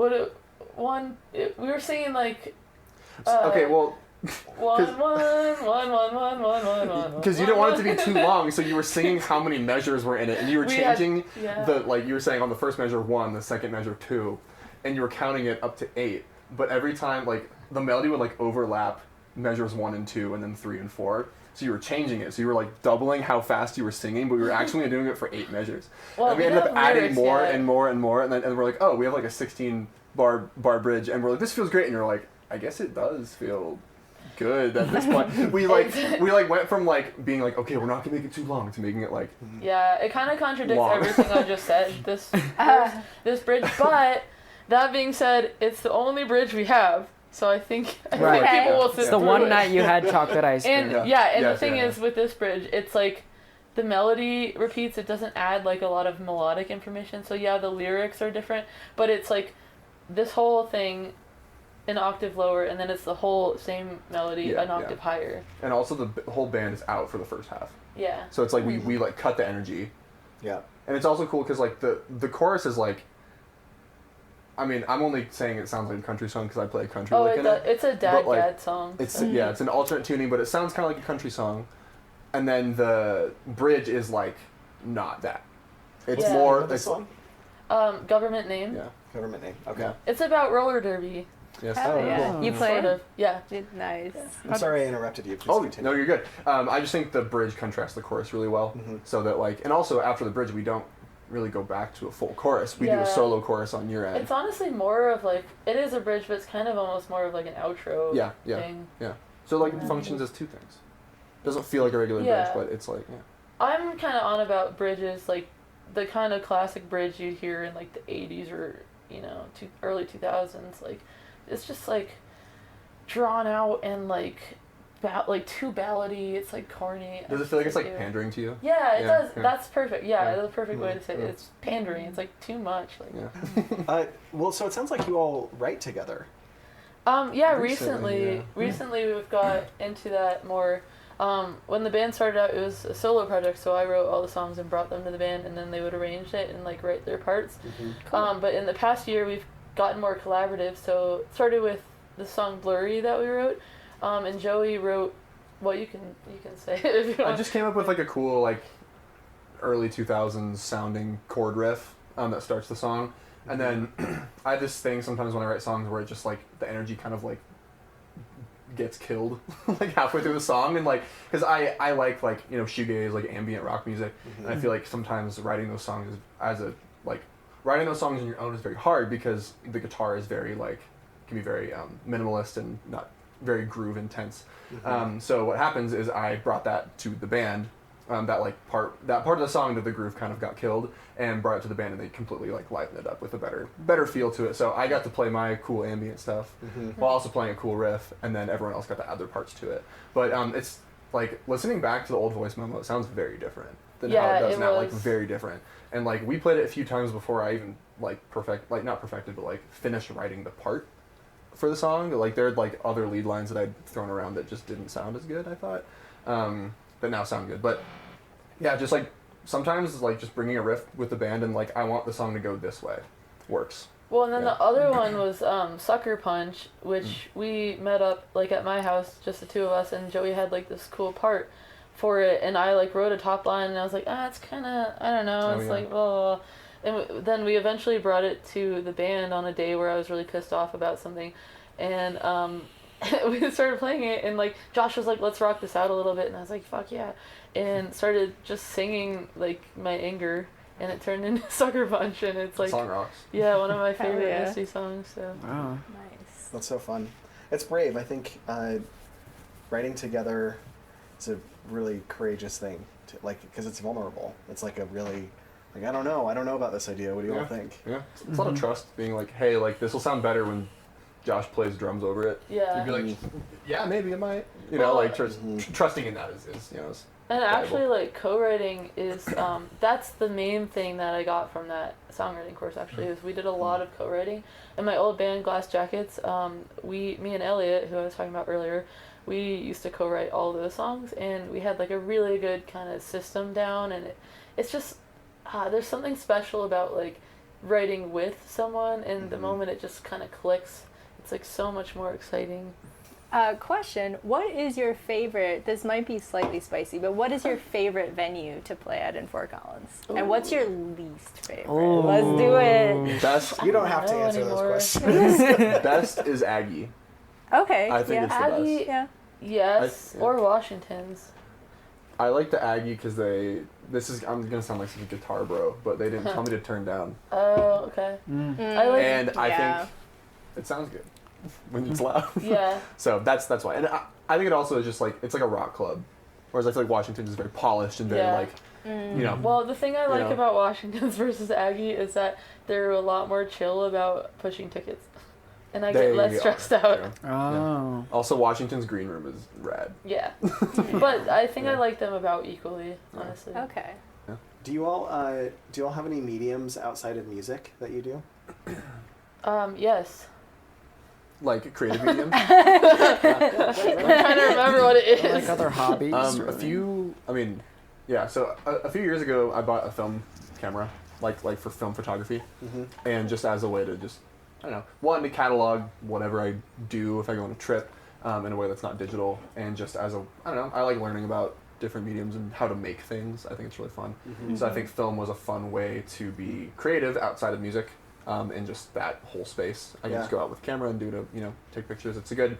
[SPEAKER 3] were singing like.
[SPEAKER 4] Okay, well.
[SPEAKER 3] One.
[SPEAKER 4] Because you didn't want it to be too long, so you were singing how many measures were in it, and you were changing you were saying on the first measure 1, the second measure 2, and you were counting it up to 8. But every time, like the melody would like overlap measures 1 and 2, and then 3 and 4. So you were changing it. So you were like doubling how fast you were singing, but we were actually doing it for 8 measures.
[SPEAKER 3] Well,
[SPEAKER 4] and we ended up adding more and more and more, and we're like, oh, we have like a 16 bar bridge, and we're like, this feels great, and you're like, I guess it does feel good at this point. we went from like being like, okay, we're not gonna make it too long, to making it like
[SPEAKER 3] it kind of contradicts
[SPEAKER 4] long.
[SPEAKER 3] everything I just said. This bridge, but that being said, it's the only bridge we have, so I think people will sit
[SPEAKER 2] It's the
[SPEAKER 3] through
[SPEAKER 2] one
[SPEAKER 3] it.
[SPEAKER 2] night you had chocolate ice cream.
[SPEAKER 3] And the thing is with this bridge, it's like the melody repeats. It doesn't add like a lot of melodic information. So yeah, the lyrics are different, but it's like this whole thing an octave lower, and then it's the whole same melody an octave higher.
[SPEAKER 4] And also the whole band is out for the first half.
[SPEAKER 3] Yeah.
[SPEAKER 4] So it's like we like cut the energy.
[SPEAKER 5] Yeah.
[SPEAKER 4] And it's also cool because like the chorus is like I mean, I'm only saying it sounds like a country song because I play a country
[SPEAKER 3] Oh,
[SPEAKER 4] lick in it.
[SPEAKER 3] it's a dad song.
[SPEAKER 4] It's
[SPEAKER 3] so.
[SPEAKER 4] yeah, it's an alternate tuning, but it sounds kind of like a country song. And then the bridge is like not that. It's
[SPEAKER 3] Yeah.
[SPEAKER 4] more
[SPEAKER 5] This
[SPEAKER 4] it's
[SPEAKER 5] song?
[SPEAKER 3] Government name.
[SPEAKER 4] yeah.
[SPEAKER 5] Government name. Okay.
[SPEAKER 4] Yeah.
[SPEAKER 3] It's about roller derby.
[SPEAKER 4] Yes.
[SPEAKER 1] Hell yeah.
[SPEAKER 2] cool.
[SPEAKER 1] You play?
[SPEAKER 3] Sort of. Yeah.
[SPEAKER 1] Nice.
[SPEAKER 5] I'm sorry I interrupted you. Please
[SPEAKER 4] Oh
[SPEAKER 5] continue.
[SPEAKER 4] no, you're good. I just think the bridge contrasts the chorus really well, so that like, and also after the bridge we don't really go back to a full chorus. We do
[SPEAKER 3] Yeah.
[SPEAKER 4] a solo chorus on your end.
[SPEAKER 3] It's honestly more of like it is a bridge, but it's kind of almost more of like an outro.
[SPEAKER 4] Yeah.
[SPEAKER 3] Thing.
[SPEAKER 4] So like it functions as two things. Doesn't feel like a regular
[SPEAKER 3] Yeah.
[SPEAKER 4] bridge, but it's like
[SPEAKER 3] I'm kind of on about bridges, like the kind of classic bridge you'd hear in like the 80s or early 2000s. Like it's just like drawn out and like too ballady. It's like corny.
[SPEAKER 4] Does it feel like it's like
[SPEAKER 3] Ew.
[SPEAKER 4] pandering to you?
[SPEAKER 3] Yeah, it
[SPEAKER 4] Yeah,
[SPEAKER 3] does.
[SPEAKER 4] yeah.
[SPEAKER 3] That's perfect. Yeah,
[SPEAKER 4] Yeah.
[SPEAKER 3] that's a perfect way to say it.
[SPEAKER 4] Yeah.
[SPEAKER 3] It's pandering. It's like too much. Like
[SPEAKER 4] Yeah.
[SPEAKER 5] Well, so it sounds like you all write together.
[SPEAKER 3] yeah,
[SPEAKER 4] Recently,
[SPEAKER 3] recently we've got into that more. When the band started out, it was a solo project, so I wrote all the songs and brought them to the band, and then they would arrange it and like write their parts. But in the past year, we've gotten more collaborative. So it started with the song "Blurry" that we wrote, and Joey wrote. Well, you can say it if you want.
[SPEAKER 4] I just came up with like a cool like early 2000s sounding chord riff that starts the song, and then I have this thing sometimes when I write songs where it just like the energy kind of like gets killed like halfway through the song, and like because I like shoegaze, like ambient rock music, and I feel like sometimes writing those songs writing those songs on your own is very hard because the guitar is very like can be very minimalist and not very groove intense. So what happens is I brought that to the band, that part of the song that the groove kind of got killed, and brought it to the band, and they completely like livened it up with a better feel to it. So I got to play my cool ambient stuff while also playing a cool riff, and then everyone else got to add their parts to it. But it's like listening back to the old voice memo, it sounds very different than how it does now. Like very different. And like we played it a few times before I even like not perfected, but like finished writing the part for the song. Like there are like other lead lines that I'd thrown around that just didn't sound as good, I thought, that now sound good. But yeah, just like sometimes like just bringing a riff with the band and like I want the song to go this way works.
[SPEAKER 3] Well, and then
[SPEAKER 4] Yeah.
[SPEAKER 3] the other one was Sucker Punch, which we met up like at my house, just the two of us, and Joey had like this cool part for it, and I like wrote a top line, and I was like, it's kind of, I don't know, it's like, blah, blah, blah. And then we eventually brought it to the band on a day where I was really pissed off about something, and we started playing it, and like Josh was like, let's rock this out a little bit, and I was like, fuck yeah, and started just singing like my anger, and it turned into Sucker Punch, and it's like,
[SPEAKER 4] The song rocks.
[SPEAKER 3] yeah, one of my favorite
[SPEAKER 1] yeah.
[SPEAKER 3] Misty songs. So
[SPEAKER 2] Wow.
[SPEAKER 1] Nice.
[SPEAKER 5] That's so fun. It's brave. I think writing together is a really courageous thing. Because it's vulnerable. It's like a really, like I don't know about this idea. What do you all think?
[SPEAKER 4] Yeah, it's a lot of trust. Being like, hey, like this will sound better when Josh plays drums over it.
[SPEAKER 3] yeah.
[SPEAKER 4] You'd be like, yeah, maybe it might.
[SPEAKER 3] Well,
[SPEAKER 4] like trusting in that is is
[SPEAKER 3] And
[SPEAKER 4] valuable.
[SPEAKER 3] actually, like, co-writing is, that's the main thing that I got from that songwriting course, actually, is we did a lot of co-writing. In my old band, Glass Jackets, me and Elliot, who I was talking about earlier, we used to co-write all those songs, and we had, like, a really good kind of system down, and it's just, there's something special about, like, writing with someone, and the moment it just kind of clicks, it's, like, so much more exciting.
[SPEAKER 1] Question, what is your favorite, this might be slightly spicy, but what is your favorite venue to play at in Fort Collins? And what's your least favorite?
[SPEAKER 2] Ooh.
[SPEAKER 1] Let's do it.
[SPEAKER 4] Best
[SPEAKER 5] You don't have to
[SPEAKER 3] know
[SPEAKER 5] answer
[SPEAKER 3] anymore.
[SPEAKER 5] those questions.
[SPEAKER 4] best is Aggie.
[SPEAKER 1] Okay.
[SPEAKER 4] I think
[SPEAKER 1] yeah.
[SPEAKER 4] it's the best.
[SPEAKER 3] Aggie,
[SPEAKER 1] Yeah.
[SPEAKER 3] yes,
[SPEAKER 4] yeah.
[SPEAKER 3] or Washington's.
[SPEAKER 4] I like the Aggie because I'm gonna sound like such a guitar bro, but they didn't tell me to turn down,
[SPEAKER 3] Oh, okay. I like,
[SPEAKER 4] and I
[SPEAKER 1] Yeah.
[SPEAKER 4] think it sounds good when it's loud.
[SPEAKER 3] yeah.
[SPEAKER 4] So that's why, and I think it also is just like it's like a rock club, whereas I feel like Washington is very polished and very
[SPEAKER 3] Yeah.
[SPEAKER 4] like you know.
[SPEAKER 3] Well, the thing I like
[SPEAKER 4] know.
[SPEAKER 3] about Washington's versus Aggie is that they're a lot more chill about pushing tickets. And I
[SPEAKER 4] They
[SPEAKER 3] get less
[SPEAKER 4] are,
[SPEAKER 3] stressed out.
[SPEAKER 4] yeah.
[SPEAKER 2] Oh.
[SPEAKER 4] Also, Washington's green room is rad.
[SPEAKER 3] Yeah. But I think I
[SPEAKER 4] Yeah.
[SPEAKER 3] like them about equally, honestly.
[SPEAKER 1] Okay.
[SPEAKER 5] Do you all have any mediums outside of music that you do?
[SPEAKER 3] Yes.
[SPEAKER 4] Like creative medium.
[SPEAKER 3] I'm trying to remember what it
[SPEAKER 2] Like
[SPEAKER 3] is.
[SPEAKER 2] other hobbies?
[SPEAKER 4] A few. I mean, yeah. So a few years ago, I bought a film camera, like for film photography, and just as a way to just I don't know, one, to catalog whatever I do if I go on a trip in a way that's not digital, and just as a, I don't know, I like learning about different mediums and how to make things. I think it's really fun. So I think film was a fun way to be creative outside of music, in just that whole space. I can just go out with camera and take pictures. It's a good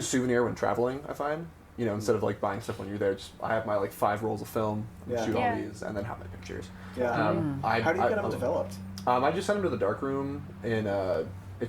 [SPEAKER 4] souvenir when traveling, I find. Instead of like buying stuff when you're there, I have my like 5 rolls of film, shoot all these, and then have my pictures.
[SPEAKER 5] How do you get them developed?
[SPEAKER 4] I just sent them to the darkroom in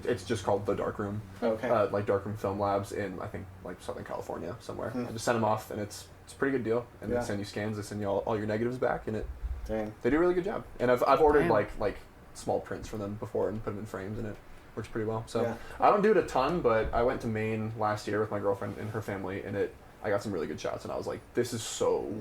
[SPEAKER 4] it's just called the Darkroom.
[SPEAKER 5] Okay.
[SPEAKER 4] Like Darkroom Film Labs in, I think, like Southern California somewhere. I just send them off, and it's a pretty good deal. And they send you scans, they send you all your negatives back, and they do a really good job. And I've ordered like small prints from them before and put them in frames, and it works pretty well. So I don't do it a ton, but I went to Maine last year with my girlfriend and her family, and I got some really good shots, and I was like, this is so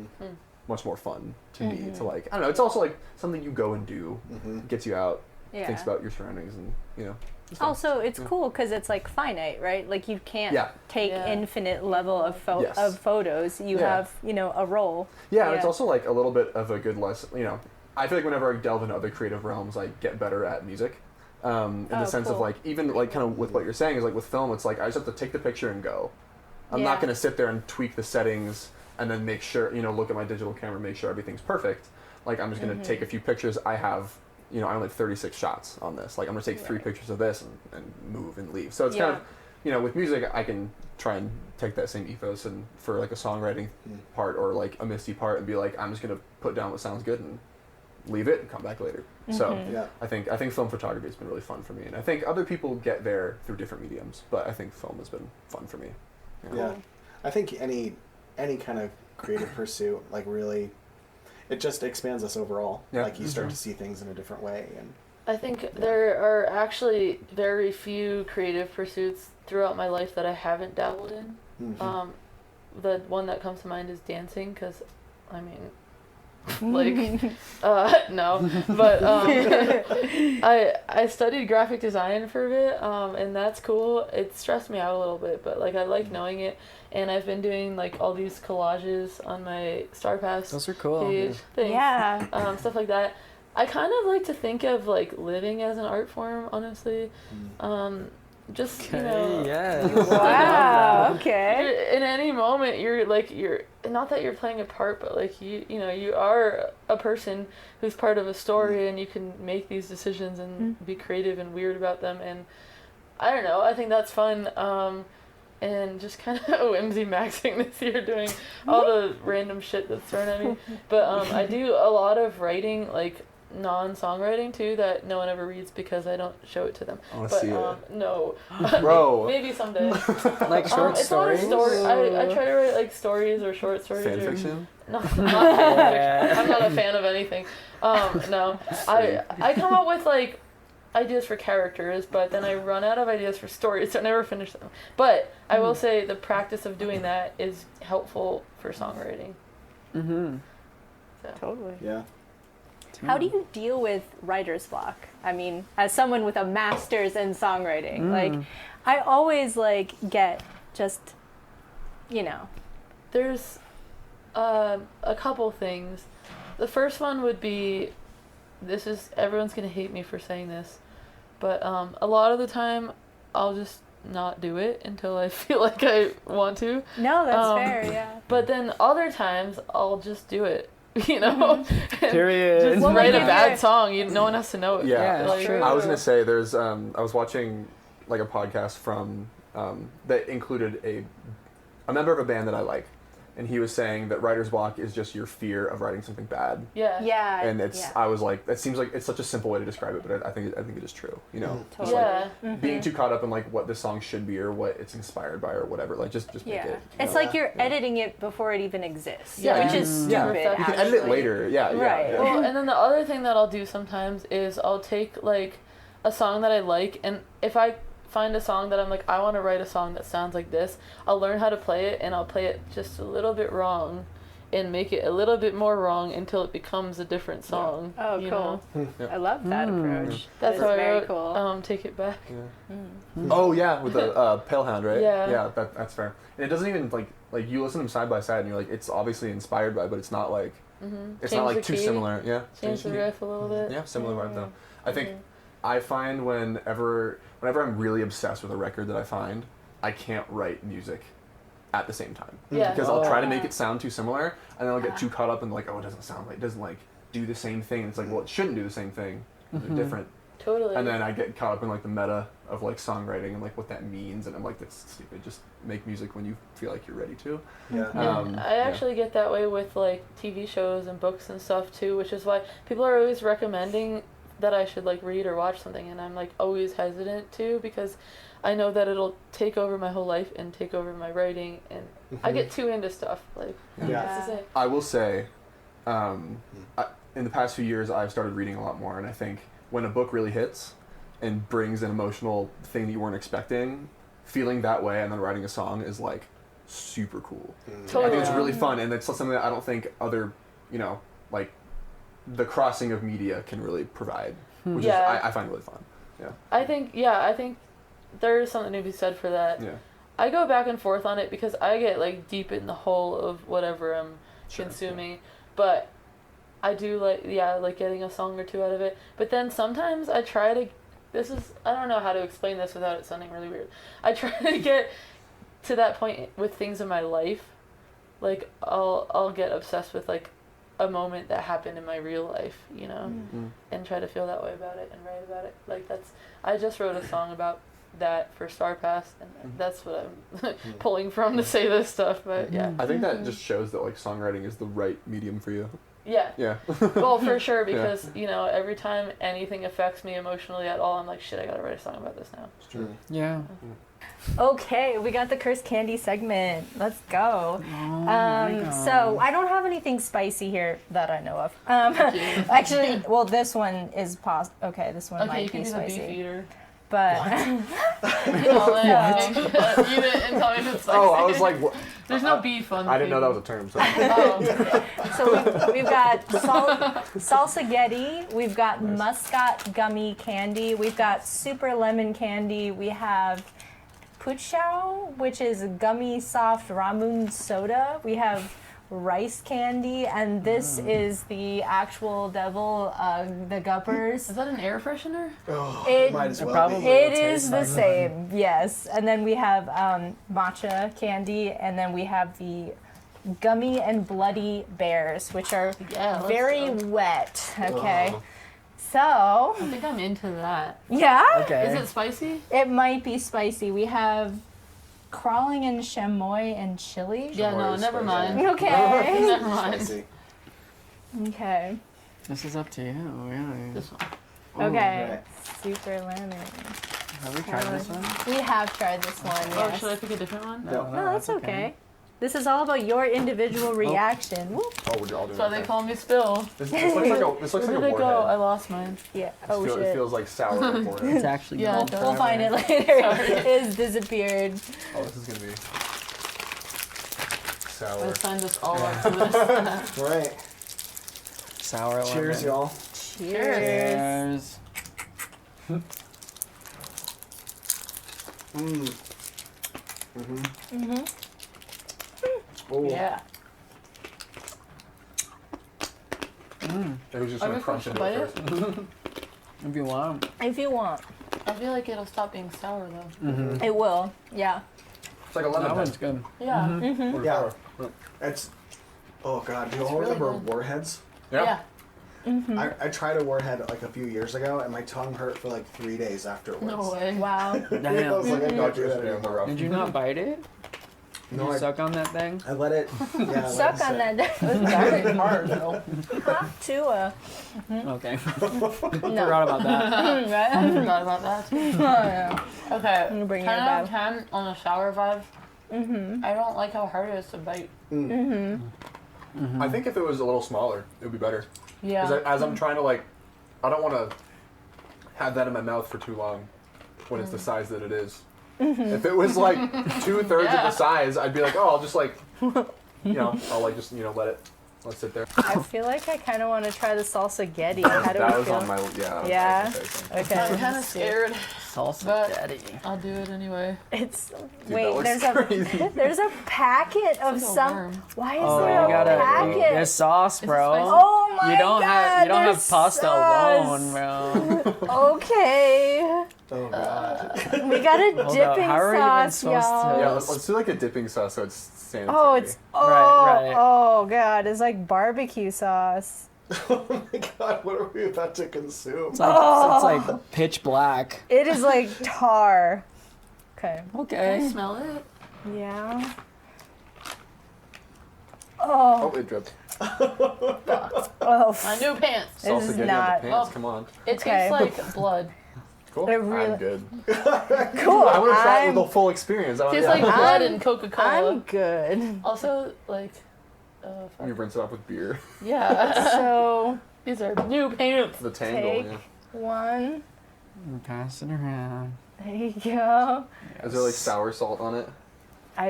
[SPEAKER 4] much more fun to me to like, I don't know, it's also like something you go and do, gets you out, thinks about your surroundings, and
[SPEAKER 1] Also, it's cool because it's like finite, right? Like you can't take infinite level of photos. You have, a roll.
[SPEAKER 4] Yeah, and it's also like a little bit of a good lesson. I feel like whenever I delve into other creative realms, I get better at music. In the sense of like, even like kind of with what you're saying is like with film, it's like I just have to take the picture and go. I'm not going to sit there and tweak the settings and then make sure, look at my digital camera, make sure everything's perfect. Like I'm just going to take a few pictures. I only have 36 shots on this. Like I'm going to take 3 pictures of this and move and leave. So it's kind of, with music, I can try and take that same ethos and for like a songwriting part or like a Misty part and be like, I'm just going to put down what sounds good and leave it and come back later. So I think film photography has been really fun for me. And I think other people get there through different mediums, but I think film has been fun for me.
[SPEAKER 5] Yeah. I think any kind of creative pursuit, like really, it just expands us overall.
[SPEAKER 4] Yeah.
[SPEAKER 5] Like you start to see things in a different way. And
[SPEAKER 3] I think there are actually very few creative pursuits throughout my life that I haven't dabbled in. The one that comes to mind is dancing, because, I mean, no, but I studied graphic design for a bit, and that's cool. It stressed me out a little bit, but like I like knowing it, and I've been doing like all these collages on my StarPass
[SPEAKER 2] Those are cool.
[SPEAKER 3] page, stuff like that. I kind of like to think of like living as an art form, honestly. Just
[SPEAKER 1] Wow. Okay.
[SPEAKER 3] In any moment, you're not that you're playing a part, but like you are a person who's part of a story, and you can make these decisions and be creative and weird about them. And I don't know, I think that's fun. And just kind of whimsy maxing this year, doing all the random shit that's thrown at me. But I do a lot of writing, like non-songwriting too, that no one ever reads because I don't show it to them.
[SPEAKER 4] I want to see it.
[SPEAKER 3] No.
[SPEAKER 4] Bro.
[SPEAKER 3] Maybe someday.
[SPEAKER 2] Like short
[SPEAKER 3] it's
[SPEAKER 2] stories?
[SPEAKER 3] Not a story. I try to write like stories or short stories.
[SPEAKER 4] Fan fiction?
[SPEAKER 3] No, not fan fiction. I'm not a fan of anything. No. I come up with like ideas for characters, but then I run out of ideas for stories, so I never finish them. But I will say the practice of doing that is helpful for songwriting.
[SPEAKER 2] Mm-hmm.
[SPEAKER 3] So.
[SPEAKER 1] Totally.
[SPEAKER 5] yeah.
[SPEAKER 1] How do you deal with writer's block? I mean, as someone with a master's in songwriting, like, I always get just,
[SPEAKER 3] There's a couple things. The first one would be, everyone's gonna hate me for saying this, but a lot of the time I'll just not do it until I feel like I want to.
[SPEAKER 1] No, that's fair, yeah.
[SPEAKER 3] But then other times I'll just do it.
[SPEAKER 2] Period.
[SPEAKER 3] Just write a bad song. No one has to know it.
[SPEAKER 4] Yeah,
[SPEAKER 2] that's true.
[SPEAKER 4] I was gonna say there's I was watching like a podcast from that included a member of a band that I like, and he was saying that writer's block is just your fear of writing something bad.
[SPEAKER 1] Yeah.
[SPEAKER 4] And I was like, that seems like it's such a simple way to describe it, but I think it is true.
[SPEAKER 1] Totally.
[SPEAKER 4] Just like being too caught up in like what this song should be or what it's inspired by or whatever. Like just make it.
[SPEAKER 1] It's like you're editing it before it even exists.
[SPEAKER 3] Yeah.
[SPEAKER 1] Which is stupid.
[SPEAKER 4] You can edit it later. Yeah.
[SPEAKER 1] Right.
[SPEAKER 4] Yeah.
[SPEAKER 3] Well, and then the other thing that I'll do sometimes is I'll take like a song that I like, and if I find a song that I'm like, I want to write a song that sounds like this, I'll learn how to play it, and I'll play it just a little bit wrong and make it a little bit more wrong until it becomes a different song.
[SPEAKER 1] Oh, cool. I love that approach.
[SPEAKER 3] That's
[SPEAKER 1] how
[SPEAKER 3] how I
[SPEAKER 1] very
[SPEAKER 3] wrote,
[SPEAKER 1] cool.
[SPEAKER 3] Take It Back.
[SPEAKER 4] Oh yeah, with the Palehound, right?
[SPEAKER 3] Yeah.
[SPEAKER 4] Yeah, that's fair. And it doesn't even like you listen to them side by side, and you're like, it's obviously inspired by, but it's not like it's
[SPEAKER 3] Change
[SPEAKER 4] not like
[SPEAKER 3] the
[SPEAKER 4] too
[SPEAKER 3] key,
[SPEAKER 4] similar. Yeah.
[SPEAKER 3] Change the riff a little bit.
[SPEAKER 4] Yeah, similar vibe though. I think I find whenever I'm really obsessed with a record that I find, I can't write music at the same time.
[SPEAKER 3] Yeah.
[SPEAKER 4] Because I'll try to make it sound too similar, and then I'll get too caught up in like, oh, it doesn't like do the same thing. It's like, well, it shouldn't do the same thing. They're different.
[SPEAKER 3] Totally.
[SPEAKER 4] And then I get caught up in like the meta of like songwriting and like what that means, and I'm like, that's stupid. Just make music when you feel like you're ready to.
[SPEAKER 5] Yeah.
[SPEAKER 3] And I actually get that way with like TV shows and books and stuff too, which is why people are always recommending that I should like read or watch something, and I'm like always hesitant to, because I know that it'll take over my whole life and take over my writing, and I get too into stuff. Like,
[SPEAKER 5] Yeah.
[SPEAKER 3] that's to say.
[SPEAKER 4] I will say, in the past few years, I've started reading a lot more, and I think when a book really hits and brings an emotional thing that you weren't expecting, feeling that way and then writing a song is like super cool.
[SPEAKER 3] Totally.
[SPEAKER 4] I think it's really fun, and it's something that I don't think other, like the crossing of media can really provide, which is I find really fun. Yeah.
[SPEAKER 3] I think there is something to be said for that.
[SPEAKER 4] Yeah.
[SPEAKER 3] I go back and forth on it because I get like deep in the hole of whatever I'm
[SPEAKER 4] Sure,
[SPEAKER 3] consuming, but I do like getting a song or two out of it. But then sometimes I try to, I don't know how to explain this without it sounding really weird. I try to get to that point with things in my life. Like I'll get obsessed with like a moment that happened in my real life, and try to feel that way about it and write about it. Like I just wrote a song about that for Star Pass, and that's what I'm pulling from to say this stuff, but yeah.
[SPEAKER 4] I think that just shows that like songwriting is the right medium for you.
[SPEAKER 3] Yeah.
[SPEAKER 4] Yeah.
[SPEAKER 3] Well, for sure, because, every time anything affects me emotionally at all, I'm like, shit, I gotta write a song about this now.
[SPEAKER 4] It's true.
[SPEAKER 2] Yeah.
[SPEAKER 1] Okay, we got the cursed candy segment. Let's go.
[SPEAKER 2] Oh my God.
[SPEAKER 1] So I don't have anything spicy here that I know of. Actually, well, this one is okay. This one
[SPEAKER 3] Okay,
[SPEAKER 1] might
[SPEAKER 3] you can
[SPEAKER 1] be
[SPEAKER 3] do the beef
[SPEAKER 1] spicy,
[SPEAKER 3] eater.
[SPEAKER 1] but
[SPEAKER 3] Eat it and tell me if it's spicy.
[SPEAKER 4] Oh, I was like, what?
[SPEAKER 3] There's no beef on
[SPEAKER 4] I didn't know that was a term. So.
[SPEAKER 1] so we've got salsa-ghetti, we've got muscat gummy candy, we've got super lemon candy, we have puchao, which is gummy soft ramen soda, we have rice candy, and this is the actual devil, the guppers.
[SPEAKER 3] Is that an air freshener?
[SPEAKER 5] Oh,
[SPEAKER 1] It-
[SPEAKER 5] might as well
[SPEAKER 2] Probably.
[SPEAKER 5] be.
[SPEAKER 1] It is the same, yes. And then we have matcha candy, and then we have the gummy and bloody bears, which are
[SPEAKER 3] Yeah, let's
[SPEAKER 1] very
[SPEAKER 3] go.
[SPEAKER 1] wet. Okay.
[SPEAKER 5] Oh.
[SPEAKER 1] So,
[SPEAKER 3] I think I'm into that.
[SPEAKER 1] yeah,
[SPEAKER 2] Okay.
[SPEAKER 3] Is it spicy?
[SPEAKER 1] it might be spicy. We have crawling in chamoy and chili.
[SPEAKER 3] Yeah, no,
[SPEAKER 4] is
[SPEAKER 3] never
[SPEAKER 4] spicy.
[SPEAKER 3] mind.
[SPEAKER 1] Okay.
[SPEAKER 3] Never mind.
[SPEAKER 5] Spicy.
[SPEAKER 1] Okay.
[SPEAKER 2] This is up to you, really.
[SPEAKER 3] This one.
[SPEAKER 1] Okay.
[SPEAKER 5] Right.
[SPEAKER 1] Super lemon.
[SPEAKER 2] Have we tried this one?
[SPEAKER 1] We have tried this one,
[SPEAKER 3] Oh,
[SPEAKER 1] yes.
[SPEAKER 3] should I pick a different one?
[SPEAKER 5] No.
[SPEAKER 1] No, that's okay. This is all about your individual reaction. Whoop.
[SPEAKER 4] Oh, we're all doing
[SPEAKER 3] That's why they
[SPEAKER 4] okay.
[SPEAKER 3] call me Spill.
[SPEAKER 4] This looks like a
[SPEAKER 3] Where did it
[SPEAKER 4] warhead.
[SPEAKER 3] go? I lost mine.
[SPEAKER 1] Yeah.
[SPEAKER 4] It
[SPEAKER 1] Oh,
[SPEAKER 4] feel-
[SPEAKER 1] shit.
[SPEAKER 4] It feels like sour warhead.
[SPEAKER 2] It's actually
[SPEAKER 3] Yeah,
[SPEAKER 2] good.
[SPEAKER 3] it does.
[SPEAKER 1] We'll find it later.
[SPEAKER 3] Sorry.
[SPEAKER 1] It's disappeared.
[SPEAKER 4] Oh, this is gonna be sour.
[SPEAKER 3] I signed us all up for this.
[SPEAKER 5] All right.
[SPEAKER 2] Sour
[SPEAKER 5] Cheers,
[SPEAKER 2] lemon.
[SPEAKER 5] y'all.
[SPEAKER 1] Cheers.
[SPEAKER 2] Cheers.
[SPEAKER 5] Oh.
[SPEAKER 3] Yeah.
[SPEAKER 4] It was just
[SPEAKER 3] Are
[SPEAKER 4] gonna
[SPEAKER 3] we
[SPEAKER 4] crunch
[SPEAKER 3] supposed
[SPEAKER 4] into
[SPEAKER 3] to
[SPEAKER 4] it
[SPEAKER 3] bite
[SPEAKER 4] first.
[SPEAKER 2] If you want.
[SPEAKER 1] If you want.
[SPEAKER 3] I feel like it'll stop being sour though.
[SPEAKER 2] Mm-hmm.
[SPEAKER 1] It will. Yeah.
[SPEAKER 4] It's like a lemon.
[SPEAKER 2] That one's
[SPEAKER 4] pen.
[SPEAKER 2] good.
[SPEAKER 3] Yeah.
[SPEAKER 4] Or
[SPEAKER 5] Yeah.
[SPEAKER 4] sour.
[SPEAKER 5] It's. Oh God, do you
[SPEAKER 3] It's
[SPEAKER 5] all
[SPEAKER 3] really
[SPEAKER 5] remember
[SPEAKER 3] good.
[SPEAKER 5] warheads?
[SPEAKER 4] Yeah.
[SPEAKER 5] I tried a warhead like a few years ago, and my tongue hurt for like 3 days afterwards.
[SPEAKER 3] No way.
[SPEAKER 1] Wow.
[SPEAKER 5] I was
[SPEAKER 2] Damn.
[SPEAKER 5] like, I
[SPEAKER 4] Got
[SPEAKER 5] can't do
[SPEAKER 4] you
[SPEAKER 5] that
[SPEAKER 4] yesterday on the
[SPEAKER 5] anymore.
[SPEAKER 4] rough.
[SPEAKER 2] Did you not bite it? Did
[SPEAKER 5] No,
[SPEAKER 2] you
[SPEAKER 5] I-
[SPEAKER 2] suck on that thing?
[SPEAKER 5] I let it. Yeah, I let
[SPEAKER 1] Suck
[SPEAKER 5] it
[SPEAKER 1] on
[SPEAKER 5] sit.
[SPEAKER 1] that.
[SPEAKER 3] Very hard though.
[SPEAKER 1] Tua.
[SPEAKER 2] Okay.
[SPEAKER 1] No.
[SPEAKER 2] Forgot about that.
[SPEAKER 3] I
[SPEAKER 1] Right?
[SPEAKER 3] forgot about that.
[SPEAKER 1] Oh, yeah.
[SPEAKER 3] Okay.
[SPEAKER 1] I'm gonna bring
[SPEAKER 3] 10
[SPEAKER 1] it
[SPEAKER 3] out of
[SPEAKER 1] back.
[SPEAKER 3] 10 on the sour vibe. I don't like how hard it is to bite.
[SPEAKER 4] I think if it was a little smaller, it would be better.
[SPEAKER 3] Yeah.
[SPEAKER 4] Because as I'm trying to like, I don't want to have that in my mouth for too long when it's the size that it is. If it was like 2/3 of
[SPEAKER 3] Yeah.
[SPEAKER 4] the size, I'd be like, oh, I'll just like, I'll like just let it sit there.
[SPEAKER 1] I feel like I kind of want to try the salsa-ghetti. How do
[SPEAKER 4] That
[SPEAKER 1] we
[SPEAKER 4] was
[SPEAKER 1] feel?
[SPEAKER 4] on my
[SPEAKER 1] Yeah.
[SPEAKER 4] Okay.
[SPEAKER 1] Okay.
[SPEAKER 3] I'm kind of scared.
[SPEAKER 2] Salsa
[SPEAKER 3] But-
[SPEAKER 2] daddy.
[SPEAKER 3] I'll do it anyway.
[SPEAKER 1] It's
[SPEAKER 4] Dude,
[SPEAKER 1] wait.
[SPEAKER 4] that
[SPEAKER 1] There's
[SPEAKER 4] looks crazy.
[SPEAKER 1] there's a packet of
[SPEAKER 3] It's like a
[SPEAKER 1] some.
[SPEAKER 3] worm.
[SPEAKER 1] Why is
[SPEAKER 2] Oh,
[SPEAKER 1] there
[SPEAKER 2] you
[SPEAKER 1] a
[SPEAKER 2] gotta.
[SPEAKER 1] packet?
[SPEAKER 2] There's sauce,
[SPEAKER 3] Is it
[SPEAKER 2] bro.
[SPEAKER 3] spicy?
[SPEAKER 1] Oh my
[SPEAKER 2] You don't
[SPEAKER 1] god!
[SPEAKER 2] have
[SPEAKER 1] there's
[SPEAKER 2] pasta
[SPEAKER 1] sauce.
[SPEAKER 2] alone, bro.
[SPEAKER 1] Okay,
[SPEAKER 5] Oh god.
[SPEAKER 1] we got a
[SPEAKER 2] Hold up,
[SPEAKER 1] dipping
[SPEAKER 2] how are we even
[SPEAKER 1] sauce,
[SPEAKER 2] supposed
[SPEAKER 1] y'all.
[SPEAKER 2] to-
[SPEAKER 4] Yeah, let's do like a dipping sauce so it's sanitary.
[SPEAKER 1] Oh, it's
[SPEAKER 2] Right.
[SPEAKER 1] oh god, it's like barbecue sauce.
[SPEAKER 5] Oh my god, what are we about to consume?
[SPEAKER 2] It's like pitch black.
[SPEAKER 1] It is like tar. Okay.
[SPEAKER 3] Can I
[SPEAKER 2] Okay.
[SPEAKER 3] smell it?
[SPEAKER 1] Yeah.
[SPEAKER 4] Oh,
[SPEAKER 1] Oh.
[SPEAKER 4] it dripped.
[SPEAKER 1] Oh.
[SPEAKER 3] My new pants.
[SPEAKER 1] This
[SPEAKER 4] Salsa
[SPEAKER 1] is
[SPEAKER 4] getting
[SPEAKER 1] not-
[SPEAKER 4] out the pants.
[SPEAKER 3] Oh.
[SPEAKER 4] Come on.
[SPEAKER 3] It
[SPEAKER 1] Okay.
[SPEAKER 3] tastes like blood.
[SPEAKER 4] Cool.
[SPEAKER 1] It really-
[SPEAKER 4] I'm good.
[SPEAKER 1] Cool.
[SPEAKER 4] I want to try it
[SPEAKER 1] I'm-
[SPEAKER 4] with the full experience. I
[SPEAKER 3] Tastes
[SPEAKER 4] wanna-
[SPEAKER 3] like blood
[SPEAKER 1] I'm-
[SPEAKER 3] and Coca-Cola.
[SPEAKER 1] I'm good.
[SPEAKER 3] Also, like, fuck.
[SPEAKER 4] You rinse it off with beer.
[SPEAKER 3] Yeah.
[SPEAKER 1] So
[SPEAKER 3] These are new pants.
[SPEAKER 4] The tangle.
[SPEAKER 1] Take-
[SPEAKER 4] Yeah.
[SPEAKER 1] one.
[SPEAKER 2] Pass it around.
[SPEAKER 1] There you go.
[SPEAKER 4] Is there like sour salt on it?
[SPEAKER 1] I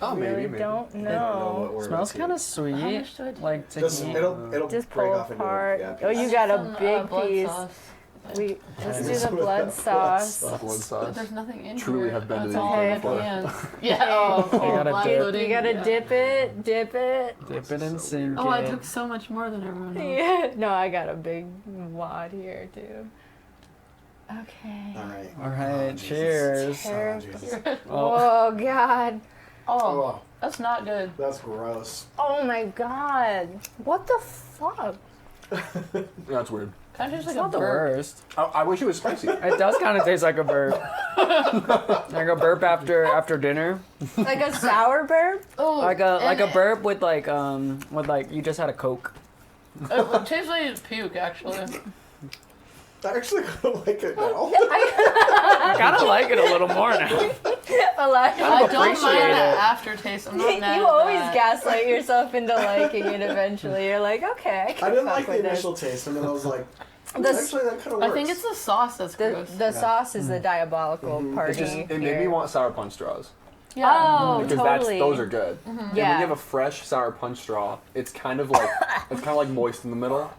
[SPEAKER 4] Oh, maybe,
[SPEAKER 1] really
[SPEAKER 4] maybe.
[SPEAKER 1] don't
[SPEAKER 5] I don't know what
[SPEAKER 1] know.
[SPEAKER 5] we're
[SPEAKER 2] Smells
[SPEAKER 5] about to
[SPEAKER 2] kind of
[SPEAKER 5] eat.
[SPEAKER 2] sweet.
[SPEAKER 3] How much do I do?
[SPEAKER 2] Like
[SPEAKER 5] Just,
[SPEAKER 2] tequila.
[SPEAKER 5] it'll
[SPEAKER 1] Just
[SPEAKER 5] break
[SPEAKER 1] pull
[SPEAKER 5] off into
[SPEAKER 1] apart.
[SPEAKER 5] yeah,
[SPEAKER 1] Oh, you
[SPEAKER 5] pieces.
[SPEAKER 1] got a
[SPEAKER 3] Some,
[SPEAKER 1] big
[SPEAKER 3] blood
[SPEAKER 1] piece.
[SPEAKER 3] sauce.
[SPEAKER 1] We let's
[SPEAKER 5] Yeah.
[SPEAKER 1] do the blood
[SPEAKER 5] Blood
[SPEAKER 1] sauce.
[SPEAKER 5] sauce.
[SPEAKER 4] Blood
[SPEAKER 3] But
[SPEAKER 4] sauce.
[SPEAKER 3] there's nothing in
[SPEAKER 4] Truly
[SPEAKER 3] here.
[SPEAKER 4] have been to
[SPEAKER 3] It's
[SPEAKER 4] the
[SPEAKER 3] all
[SPEAKER 1] UK
[SPEAKER 3] in the
[SPEAKER 4] before.
[SPEAKER 3] cans. Yeah. Oh,
[SPEAKER 2] gotta
[SPEAKER 3] black
[SPEAKER 2] dip.
[SPEAKER 3] pudding.
[SPEAKER 1] You gotta
[SPEAKER 3] Yeah.
[SPEAKER 1] dip it, dip it.
[SPEAKER 2] Dip it and sink
[SPEAKER 3] Oh, I
[SPEAKER 2] it.
[SPEAKER 3] took so much more than everyone else.
[SPEAKER 1] Yeah. No, I got a big wad here too. Okay.
[SPEAKER 5] All right.
[SPEAKER 2] All right,
[SPEAKER 5] Jesus.
[SPEAKER 2] cheers.
[SPEAKER 5] Oh, Jesus.
[SPEAKER 2] Oh,
[SPEAKER 1] Oh god.
[SPEAKER 3] Oh,
[SPEAKER 5] Oh,
[SPEAKER 3] that's not good.
[SPEAKER 5] that's gross.
[SPEAKER 1] Oh my god. What the fuck?
[SPEAKER 4] Yeah, that's weird.
[SPEAKER 3] Kind of tastes
[SPEAKER 2] it's
[SPEAKER 3] like
[SPEAKER 2] not
[SPEAKER 3] a
[SPEAKER 2] the
[SPEAKER 3] burp.
[SPEAKER 2] worst.
[SPEAKER 4] I wish it was spicy.
[SPEAKER 2] It does kind of taste like a burp. Like a burp after dinner.
[SPEAKER 1] Like a sour burp?
[SPEAKER 3] Oh,
[SPEAKER 2] Like a
[SPEAKER 3] and
[SPEAKER 2] burp with like you just had a Coke.
[SPEAKER 3] It tastes like puke, actually.
[SPEAKER 5] I actually kind of like it now.
[SPEAKER 2] I kind of like it a little more now.
[SPEAKER 1] Elijah.
[SPEAKER 3] I don't mind
[SPEAKER 2] appreciate
[SPEAKER 3] that
[SPEAKER 2] it.
[SPEAKER 3] aftertaste. I'm not mad
[SPEAKER 1] You
[SPEAKER 3] at
[SPEAKER 1] always
[SPEAKER 3] that.
[SPEAKER 1] gaslight yourself into liking it eventually. You're like, okay, I can
[SPEAKER 5] I didn't
[SPEAKER 1] fuck
[SPEAKER 5] like the
[SPEAKER 1] with this.
[SPEAKER 5] initial taste, and then I was like,
[SPEAKER 1] The,
[SPEAKER 5] actually, that kind of works.
[SPEAKER 3] I think it's the sauce that's
[SPEAKER 1] the,
[SPEAKER 3] gross.
[SPEAKER 1] the sauce is the diabolical
[SPEAKER 5] Mhm.
[SPEAKER 1] party.
[SPEAKER 4] It made
[SPEAKER 1] here.
[SPEAKER 4] me want sour punch straws.
[SPEAKER 3] Yeah.
[SPEAKER 1] Oh,
[SPEAKER 4] Because
[SPEAKER 1] totally.
[SPEAKER 4] those are good. And when you
[SPEAKER 1] Yeah.
[SPEAKER 4] have a fresh sour punch straw, it's kind of like moist in the middle,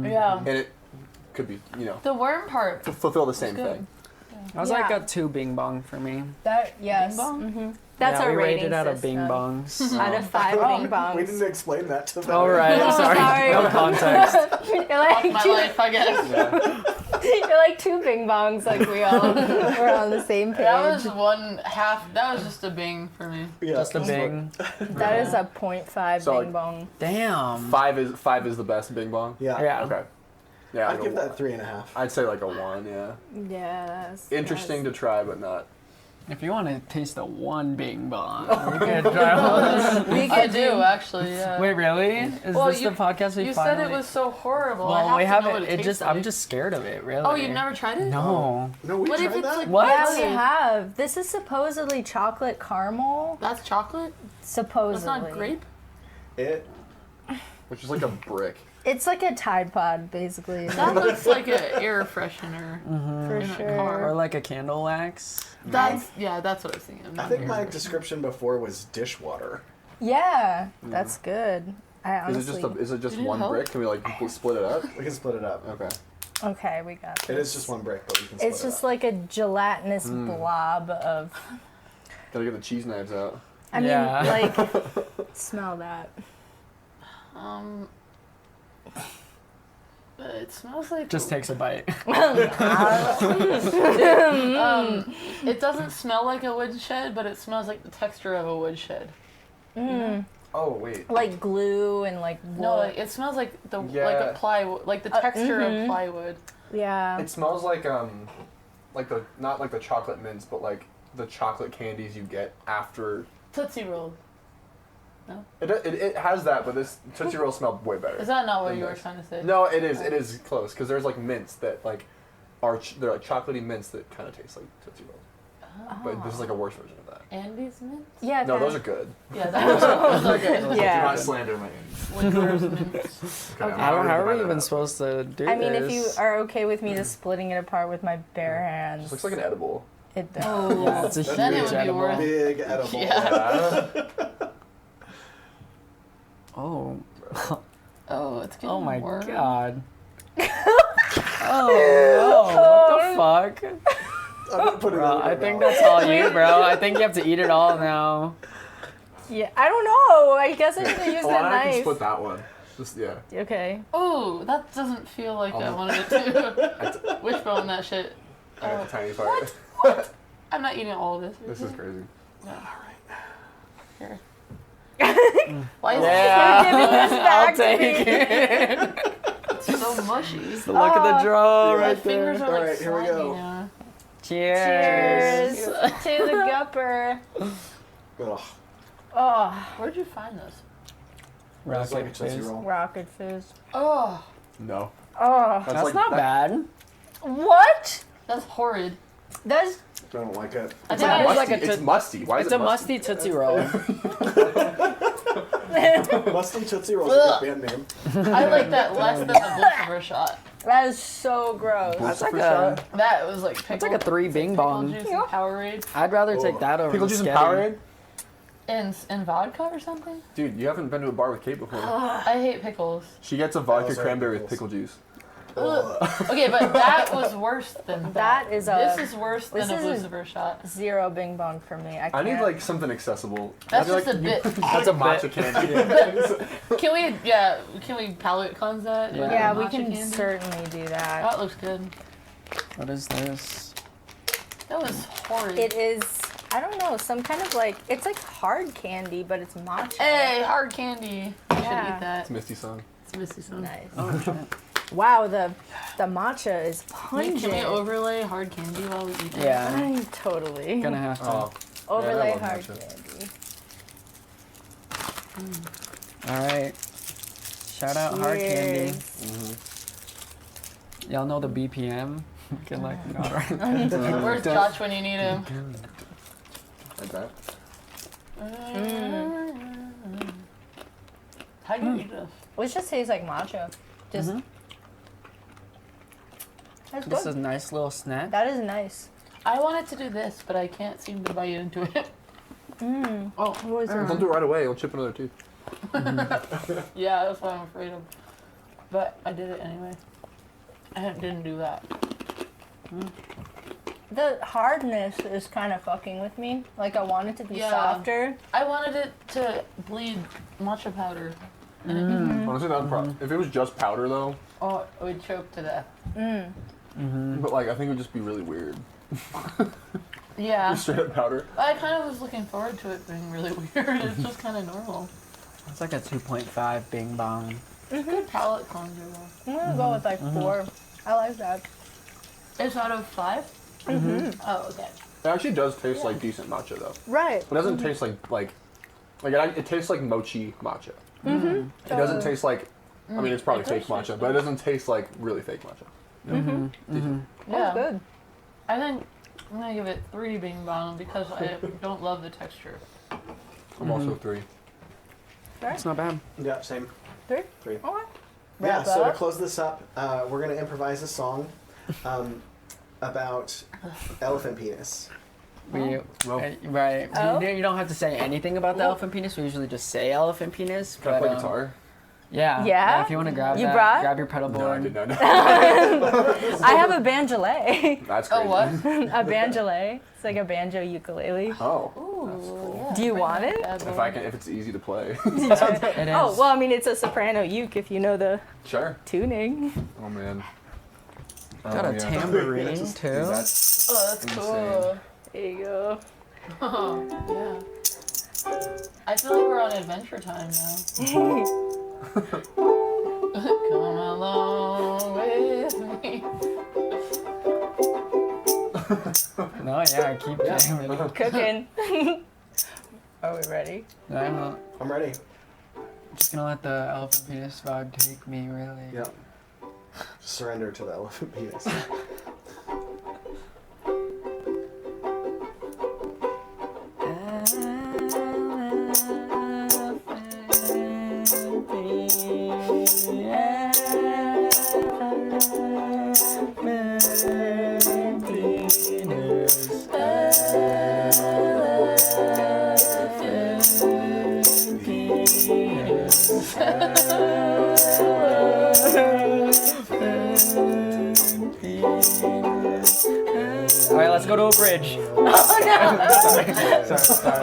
[SPEAKER 3] Yeah.
[SPEAKER 4] and it could be,
[SPEAKER 3] The worm part.
[SPEAKER 4] to fulfill the same
[SPEAKER 3] good.
[SPEAKER 4] thing.
[SPEAKER 2] That was like a 2 Bing Bong for me.
[SPEAKER 1] That yes.
[SPEAKER 3] Bing bong?
[SPEAKER 1] hmm That's
[SPEAKER 2] yeah,
[SPEAKER 1] our
[SPEAKER 2] we
[SPEAKER 1] rating
[SPEAKER 2] rated out of
[SPEAKER 1] system.
[SPEAKER 2] Bing Bongs.
[SPEAKER 1] Out of 5 Bing Bongs.
[SPEAKER 5] We didn't explain that to them.
[SPEAKER 2] All right,
[SPEAKER 1] Oh,
[SPEAKER 2] sorry.
[SPEAKER 1] sorry.
[SPEAKER 2] No context.
[SPEAKER 1] You're
[SPEAKER 3] Fuck
[SPEAKER 1] like
[SPEAKER 3] my
[SPEAKER 1] two,
[SPEAKER 3] life, I guess.
[SPEAKER 4] Yeah.
[SPEAKER 1] you're like 2 Bing Bongs, like we all we're on the same page.
[SPEAKER 3] That was one half. That was just a bing for me.
[SPEAKER 5] Yeah,
[SPEAKER 2] Just a
[SPEAKER 5] that's
[SPEAKER 2] Bing.
[SPEAKER 1] That is a 0.5
[SPEAKER 4] So,
[SPEAKER 1] Bing
[SPEAKER 4] like,
[SPEAKER 1] Bong.
[SPEAKER 2] Damn.
[SPEAKER 4] Five is the best Bing Bong.
[SPEAKER 5] Yeah.
[SPEAKER 2] Yeah.
[SPEAKER 4] Okay. Yeah,
[SPEAKER 5] I'd give that 3.5.
[SPEAKER 4] I'd say like a 1. Yeah.
[SPEAKER 1] Yes.
[SPEAKER 4] Interesting to try, but not.
[SPEAKER 2] If you want to taste the 1 Bing Bong, we can try one.
[SPEAKER 1] We
[SPEAKER 3] I
[SPEAKER 1] could
[SPEAKER 3] do actually. Yeah.
[SPEAKER 2] Wait, really? Is
[SPEAKER 3] Well,
[SPEAKER 2] this
[SPEAKER 3] you-
[SPEAKER 2] the podcast we
[SPEAKER 3] You
[SPEAKER 2] finally...
[SPEAKER 3] said it was so horrible. I
[SPEAKER 2] Well,
[SPEAKER 3] have
[SPEAKER 2] we
[SPEAKER 3] to know
[SPEAKER 2] haven't.
[SPEAKER 3] what
[SPEAKER 2] It
[SPEAKER 3] tastes
[SPEAKER 2] just.
[SPEAKER 3] like.
[SPEAKER 2] I'm just scared of it. Really.
[SPEAKER 3] Oh, you've never tried it?
[SPEAKER 2] No.
[SPEAKER 5] No, we
[SPEAKER 3] What if
[SPEAKER 5] tried
[SPEAKER 3] it's
[SPEAKER 5] that.
[SPEAKER 3] like
[SPEAKER 2] What?
[SPEAKER 1] Yeah, we
[SPEAKER 3] jelly?
[SPEAKER 1] have. This is supposedly chocolate caramel.
[SPEAKER 3] That's chocolate.
[SPEAKER 1] Supposedly.
[SPEAKER 3] That's not grape.
[SPEAKER 5] It.
[SPEAKER 4] Which is like a brick.
[SPEAKER 1] It's like a Tide Pod, basically.
[SPEAKER 3] That looks like an air freshener.
[SPEAKER 1] For
[SPEAKER 3] in a
[SPEAKER 1] sure.
[SPEAKER 3] car.
[SPEAKER 2] Or like a candle wax.
[SPEAKER 3] That's that's what I was thinking.
[SPEAKER 5] I think my description before was dishwater.
[SPEAKER 1] Yeah, that's good. I
[SPEAKER 4] Is
[SPEAKER 1] honestly.
[SPEAKER 4] it just
[SPEAKER 3] Did it
[SPEAKER 4] one
[SPEAKER 3] help?
[SPEAKER 4] brick? Can we like split it up?
[SPEAKER 5] We can split it up.
[SPEAKER 4] Okay.
[SPEAKER 1] Okay, we got
[SPEAKER 5] It
[SPEAKER 1] this.
[SPEAKER 5] is just one brick, but we can split
[SPEAKER 1] It's
[SPEAKER 5] it
[SPEAKER 1] just
[SPEAKER 5] up.
[SPEAKER 1] like a gelatinous blob of.
[SPEAKER 4] Gotta get the cheese knives out.
[SPEAKER 1] I mean,
[SPEAKER 2] Yeah.
[SPEAKER 1] like, smell that.
[SPEAKER 3] It smells like.
[SPEAKER 2] Just takes a bite.
[SPEAKER 3] It doesn't smell like a woodshed, but it smells like the texture of a woodshed.
[SPEAKER 4] Oh wait.
[SPEAKER 1] Like glue and like wood.
[SPEAKER 3] No, like it smells like like
[SPEAKER 4] Yeah.
[SPEAKER 3] a plywood, like the texture of plywood.
[SPEAKER 1] yeah.
[SPEAKER 4] It smells like the not like the chocolate mints, but like the chocolate candies you get after.
[SPEAKER 3] Tootsie Roll.
[SPEAKER 4] It has that, but this Tootsie Roll smelled way better.
[SPEAKER 3] Is that not what
[SPEAKER 4] than
[SPEAKER 3] you were
[SPEAKER 4] this.
[SPEAKER 3] trying to say?
[SPEAKER 4] No, it is close because there's like mints that like they're like chocolatey mints that kind of taste like Tootsie Rolls, but this is like a worse version of that.
[SPEAKER 3] Andes mints?
[SPEAKER 1] Yeah.
[SPEAKER 4] No,
[SPEAKER 1] kinda.
[SPEAKER 4] those are good.
[SPEAKER 3] Yeah, those are good.
[SPEAKER 4] Do
[SPEAKER 1] Yeah.
[SPEAKER 4] not slander my ends.
[SPEAKER 3] Liqueurs mints.
[SPEAKER 4] Okay,
[SPEAKER 2] I don't. How are we even supposed to do
[SPEAKER 1] I mean,
[SPEAKER 2] this?
[SPEAKER 1] if you are okay with me just splitting it apart with my bare hands.
[SPEAKER 4] This looks like an edible.
[SPEAKER 1] It does.
[SPEAKER 3] Oh,
[SPEAKER 2] Yeah, it's a
[SPEAKER 3] then it
[SPEAKER 2] huge
[SPEAKER 3] would be
[SPEAKER 2] edible.
[SPEAKER 3] worth.
[SPEAKER 5] Big edible.
[SPEAKER 3] Yeah.
[SPEAKER 2] Oh.
[SPEAKER 3] Oh, it's getting
[SPEAKER 2] Oh my
[SPEAKER 3] warm.
[SPEAKER 2] god. Oh no! What the fuck?
[SPEAKER 5] gonna put it
[SPEAKER 2] Bro,
[SPEAKER 5] in
[SPEAKER 2] I
[SPEAKER 5] your
[SPEAKER 2] think
[SPEAKER 5] mouth.
[SPEAKER 2] that's all you, bro. I think you have to eat it all now.
[SPEAKER 1] Yeah, I don't know. I guess I should have used
[SPEAKER 4] Well,
[SPEAKER 1] that
[SPEAKER 4] I can
[SPEAKER 1] knife.
[SPEAKER 4] split that one. Just yeah.
[SPEAKER 1] Okay.
[SPEAKER 3] Oh, that doesn't feel like I wanted it to. Wishbone that shit.
[SPEAKER 4] I got
[SPEAKER 3] Oh,
[SPEAKER 4] the tiny part.
[SPEAKER 3] I'm not eating all of this.
[SPEAKER 4] This is crazy.
[SPEAKER 3] No. Here.
[SPEAKER 1] You're
[SPEAKER 3] Why is
[SPEAKER 2] Yeah.
[SPEAKER 1] giving this back
[SPEAKER 2] I'll
[SPEAKER 1] to me.
[SPEAKER 2] take it.
[SPEAKER 3] it so mushy?
[SPEAKER 2] The look of the draw
[SPEAKER 5] Yeah.
[SPEAKER 3] My
[SPEAKER 2] right
[SPEAKER 3] fingers
[SPEAKER 2] there.
[SPEAKER 3] are like
[SPEAKER 5] Alright, here we
[SPEAKER 3] slimy
[SPEAKER 5] go.
[SPEAKER 3] now.
[SPEAKER 1] Cheers
[SPEAKER 2] Cheers.
[SPEAKER 1] to the gupper.
[SPEAKER 5] Ugh.
[SPEAKER 1] Oh,
[SPEAKER 3] Where'd you find this?
[SPEAKER 5] It's like a
[SPEAKER 2] Rocket
[SPEAKER 5] Tootsie
[SPEAKER 2] Fizz.
[SPEAKER 5] Roll.
[SPEAKER 1] rocket fizz.
[SPEAKER 3] Oh,
[SPEAKER 4] No.
[SPEAKER 1] Oh,
[SPEAKER 2] That's
[SPEAKER 4] like-
[SPEAKER 2] not
[SPEAKER 4] that-
[SPEAKER 2] bad.
[SPEAKER 1] what?
[SPEAKER 3] that's horrid.
[SPEAKER 1] That's
[SPEAKER 5] I don't like it.
[SPEAKER 3] I
[SPEAKER 4] It's
[SPEAKER 3] think
[SPEAKER 2] Yeah,
[SPEAKER 3] I
[SPEAKER 2] it's like
[SPEAKER 4] musty.
[SPEAKER 2] a
[SPEAKER 4] It's musty. Why is
[SPEAKER 2] It's
[SPEAKER 4] it
[SPEAKER 2] a musty Tootsie Roll.
[SPEAKER 5] Musty Tootsie Roll is a good band name.
[SPEAKER 3] I like that less than the Bolsover shot.
[SPEAKER 1] that is so gross.
[SPEAKER 2] That's like
[SPEAKER 4] Lucifer
[SPEAKER 2] a,
[SPEAKER 3] That was like pickle.
[SPEAKER 2] that's like a 3 Bing
[SPEAKER 3] pickle
[SPEAKER 2] Bong.
[SPEAKER 3] juice and Powerade
[SPEAKER 2] I'd rather take that over
[SPEAKER 4] Pickle
[SPEAKER 2] the
[SPEAKER 4] juice and
[SPEAKER 2] Sketty.
[SPEAKER 4] Powerade?
[SPEAKER 3] and vodka or something.
[SPEAKER 4] Dude, you haven't been to a bar with Kate before.
[SPEAKER 3] I hate pickles.
[SPEAKER 4] She gets a vodka
[SPEAKER 5] Those are
[SPEAKER 4] cranberry with
[SPEAKER 5] pickles.
[SPEAKER 4] pickle juice.
[SPEAKER 3] Ugh. Okay, but that was worse than
[SPEAKER 1] That is a
[SPEAKER 3] This is worse than a
[SPEAKER 1] this is-
[SPEAKER 3] Lucifer shot.
[SPEAKER 1] zero bing bong for me. I can't.
[SPEAKER 4] I need like something accessible.
[SPEAKER 3] That's
[SPEAKER 4] I feel
[SPEAKER 3] just a bit.
[SPEAKER 2] That's a
[SPEAKER 4] matcha
[SPEAKER 2] bit.
[SPEAKER 4] candy.
[SPEAKER 3] Can we palate cleanse that?
[SPEAKER 2] Yeah.
[SPEAKER 1] Yeah, we
[SPEAKER 3] Matcha
[SPEAKER 1] can
[SPEAKER 3] candy?
[SPEAKER 1] certainly do that.
[SPEAKER 3] That looks good.
[SPEAKER 2] What is this?
[SPEAKER 3] That was horrid.
[SPEAKER 1] It is. I don't know. Some kind of like it's like hard candy, but it's matcha.
[SPEAKER 3] Hey, hard candy. I should
[SPEAKER 1] Yeah.
[SPEAKER 3] eat that.
[SPEAKER 4] It's Misty song.
[SPEAKER 3] It's Misty song.
[SPEAKER 1] Nice.
[SPEAKER 2] Oh, shit.
[SPEAKER 1] Wow, the matcha is
[SPEAKER 3] Wait,
[SPEAKER 1] pungent.
[SPEAKER 3] can we overlay hard candy while we eat it?
[SPEAKER 2] Yeah.
[SPEAKER 1] I'm totally.
[SPEAKER 2] Gonna have to.
[SPEAKER 4] Oh.
[SPEAKER 1] Overlay
[SPEAKER 4] Yeah, I love
[SPEAKER 1] hard
[SPEAKER 4] matcha.
[SPEAKER 1] candy.
[SPEAKER 2] Alright. Shout out hard candy.
[SPEAKER 1] Cheers.
[SPEAKER 2] Y'all know the BPM? You can like,
[SPEAKER 3] Where's Josh when you need him?
[SPEAKER 4] Like that.
[SPEAKER 3] How do you eat this?
[SPEAKER 1] It just tastes like matcha. Just.
[SPEAKER 2] Mhm.
[SPEAKER 1] That's
[SPEAKER 2] This
[SPEAKER 1] good.
[SPEAKER 2] is a nice little snack.
[SPEAKER 1] That is nice.
[SPEAKER 3] I wanted to do this, but I can't seem to bite into it. Oh,
[SPEAKER 1] What is it?
[SPEAKER 4] Don't do it right away. You'll chip another tooth.
[SPEAKER 3] yeah, that's what I'm afraid of. But I did it anyway. I didn't do that.
[SPEAKER 1] The hardness is kind of fucking with me. Like I want it to be
[SPEAKER 3] Yeah.
[SPEAKER 1] softer.
[SPEAKER 3] I wanted it to bleed matcha powder. And it,
[SPEAKER 4] Honestly, that would if it was just powder though,
[SPEAKER 3] oh, it would choke to death.
[SPEAKER 4] but like I think it would just be really weird.
[SPEAKER 3] Yeah.
[SPEAKER 4] Just straight up powder.
[SPEAKER 3] I kind of was looking forward to it being really weird. It's just kind of normal.
[SPEAKER 2] It's like a 2.5 Bing Bong.
[SPEAKER 3] Good palate cleanser though.
[SPEAKER 1] I'm gonna go with like 4. I like that.
[SPEAKER 3] It's out of 5? Oh, okay.
[SPEAKER 4] It actually does taste like decent matcha though.
[SPEAKER 1] Right.
[SPEAKER 4] It doesn't taste like it tastes like mochi matcha. It doesn't taste like. I mean, it's probably
[SPEAKER 3] It
[SPEAKER 4] fake
[SPEAKER 3] does taste
[SPEAKER 4] matcha, but it doesn't taste like really fake matcha.
[SPEAKER 1] That's good.
[SPEAKER 3] I think I'm gonna give it 3 Bing Bong because I don't love the texture.
[SPEAKER 4] I'm also 3.
[SPEAKER 2] It's not bad.
[SPEAKER 5] Yeah, same.
[SPEAKER 1] 3?
[SPEAKER 5] 3.
[SPEAKER 1] Okay.
[SPEAKER 5] Yeah,
[SPEAKER 1] Wrap
[SPEAKER 5] so to
[SPEAKER 1] up.
[SPEAKER 5] close this up, we're going to improvise a song about elephant penis.
[SPEAKER 2] We,
[SPEAKER 4] Well,
[SPEAKER 2] right.
[SPEAKER 1] Oh.
[SPEAKER 2] You don't have to say anything about the elephant penis. We usually just say elephant penis.
[SPEAKER 4] can I
[SPEAKER 2] But,
[SPEAKER 4] play guitar?
[SPEAKER 2] Yeah.
[SPEAKER 1] Yeah?
[SPEAKER 2] If you want to grab
[SPEAKER 1] You
[SPEAKER 2] that,
[SPEAKER 1] brought?
[SPEAKER 2] grab your pedal
[SPEAKER 4] No, I
[SPEAKER 2] board.
[SPEAKER 4] did not know.
[SPEAKER 1] I have a banjolet.
[SPEAKER 4] That's crazy.
[SPEAKER 3] Oh, what?
[SPEAKER 1] A banjolet. It's like a banjo ukulele.
[SPEAKER 4] Oh,
[SPEAKER 3] Ooh.
[SPEAKER 1] Do you want it?
[SPEAKER 4] if it's easy to play.
[SPEAKER 2] It is.
[SPEAKER 1] Oh, well, I mean, it's a soprano uke if you know the
[SPEAKER 4] Sure.
[SPEAKER 1] tuning.
[SPEAKER 4] Oh man.
[SPEAKER 2] Got a
[SPEAKER 4] yeah.
[SPEAKER 2] tambourine
[SPEAKER 5] Just-
[SPEAKER 2] too.
[SPEAKER 4] That's
[SPEAKER 3] Oh, that's
[SPEAKER 4] insane.
[SPEAKER 3] cool.
[SPEAKER 1] There you go.
[SPEAKER 3] Oh, yeah. I feel like we're on adventure time now. Come along with me.
[SPEAKER 2] No, yeah, keep jamming.
[SPEAKER 1] Cooking. Are we ready?
[SPEAKER 2] I'm
[SPEAKER 5] I'm ready.
[SPEAKER 2] just gonna let the elephant penis vibe take me, really.
[SPEAKER 5] Yep. Surrender to the elephant penis.
[SPEAKER 2] Alright, let's go go to a bridge.
[SPEAKER 1] Oh no!
[SPEAKER 2] Sorry.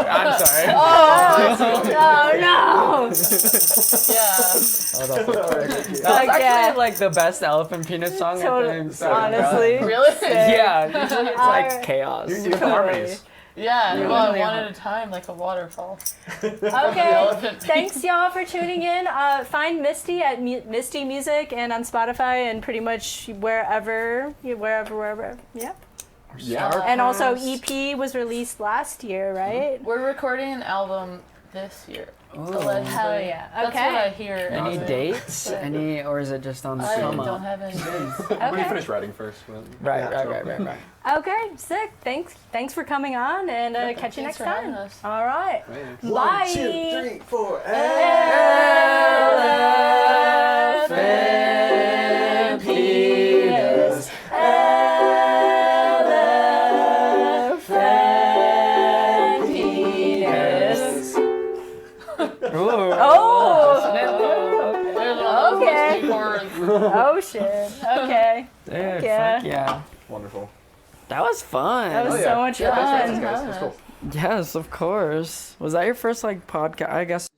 [SPEAKER 2] I'm sorry.
[SPEAKER 1] Oh no!
[SPEAKER 3] Yeah.
[SPEAKER 2] That's
[SPEAKER 1] Okay.
[SPEAKER 2] actually like the best elephant penis song.
[SPEAKER 1] Totally.
[SPEAKER 2] I think. So,
[SPEAKER 1] Honestly.
[SPEAKER 3] Really?
[SPEAKER 2] Yeah, usually it's like
[SPEAKER 1] Alright.
[SPEAKER 2] chaos.
[SPEAKER 4] You get the harmonies.
[SPEAKER 3] Yeah.
[SPEAKER 2] Yeah.
[SPEAKER 3] Well, one at a time, like a waterfall.
[SPEAKER 1] Okay.
[SPEAKER 3] Elephant
[SPEAKER 1] Thanks y'all for tuning in. Find Misty at Misty Music and on Spotify and pretty much wherever. Yeah.
[SPEAKER 4] Yeah.
[SPEAKER 1] And also EP was released last year, right?
[SPEAKER 3] We're recording an album this year.
[SPEAKER 2] Ooh.
[SPEAKER 3] Allegedly.
[SPEAKER 1] Hell yeah.
[SPEAKER 3] That's what I
[SPEAKER 1] Okay.
[SPEAKER 3] hear.
[SPEAKER 2] Any
[SPEAKER 3] anyway.
[SPEAKER 2] dates? Any, or is it just on the
[SPEAKER 3] I
[SPEAKER 2] come
[SPEAKER 3] don't
[SPEAKER 2] up?
[SPEAKER 3] have any dates.
[SPEAKER 4] When you
[SPEAKER 1] Okay.
[SPEAKER 4] finish writing first.
[SPEAKER 2] Right.
[SPEAKER 1] Okay, sick. Thanks for coming on and catch you next
[SPEAKER 3] Thanks for having
[SPEAKER 1] time.
[SPEAKER 3] us.
[SPEAKER 1] All right.
[SPEAKER 4] Right.
[SPEAKER 1] Bye.
[SPEAKER 5] 1, 2, 3, 4.
[SPEAKER 2] Elephant penis.
[SPEAKER 1] Elephant penis.
[SPEAKER 2] Ooh.
[SPEAKER 1] Oh.
[SPEAKER 3] There's
[SPEAKER 1] Okay.
[SPEAKER 3] chorus.
[SPEAKER 1] Oh shit. Okay.
[SPEAKER 2] Dude,
[SPEAKER 1] Yeah.
[SPEAKER 2] fuck yeah.
[SPEAKER 4] Wonderful.
[SPEAKER 2] That was fun.
[SPEAKER 1] That was
[SPEAKER 4] Oh, yeah.
[SPEAKER 1] so much
[SPEAKER 3] Yeah,
[SPEAKER 1] fun.
[SPEAKER 4] Thanks, guys. That's cool.
[SPEAKER 2] Yes, of course. Was that your first like podcast? I guess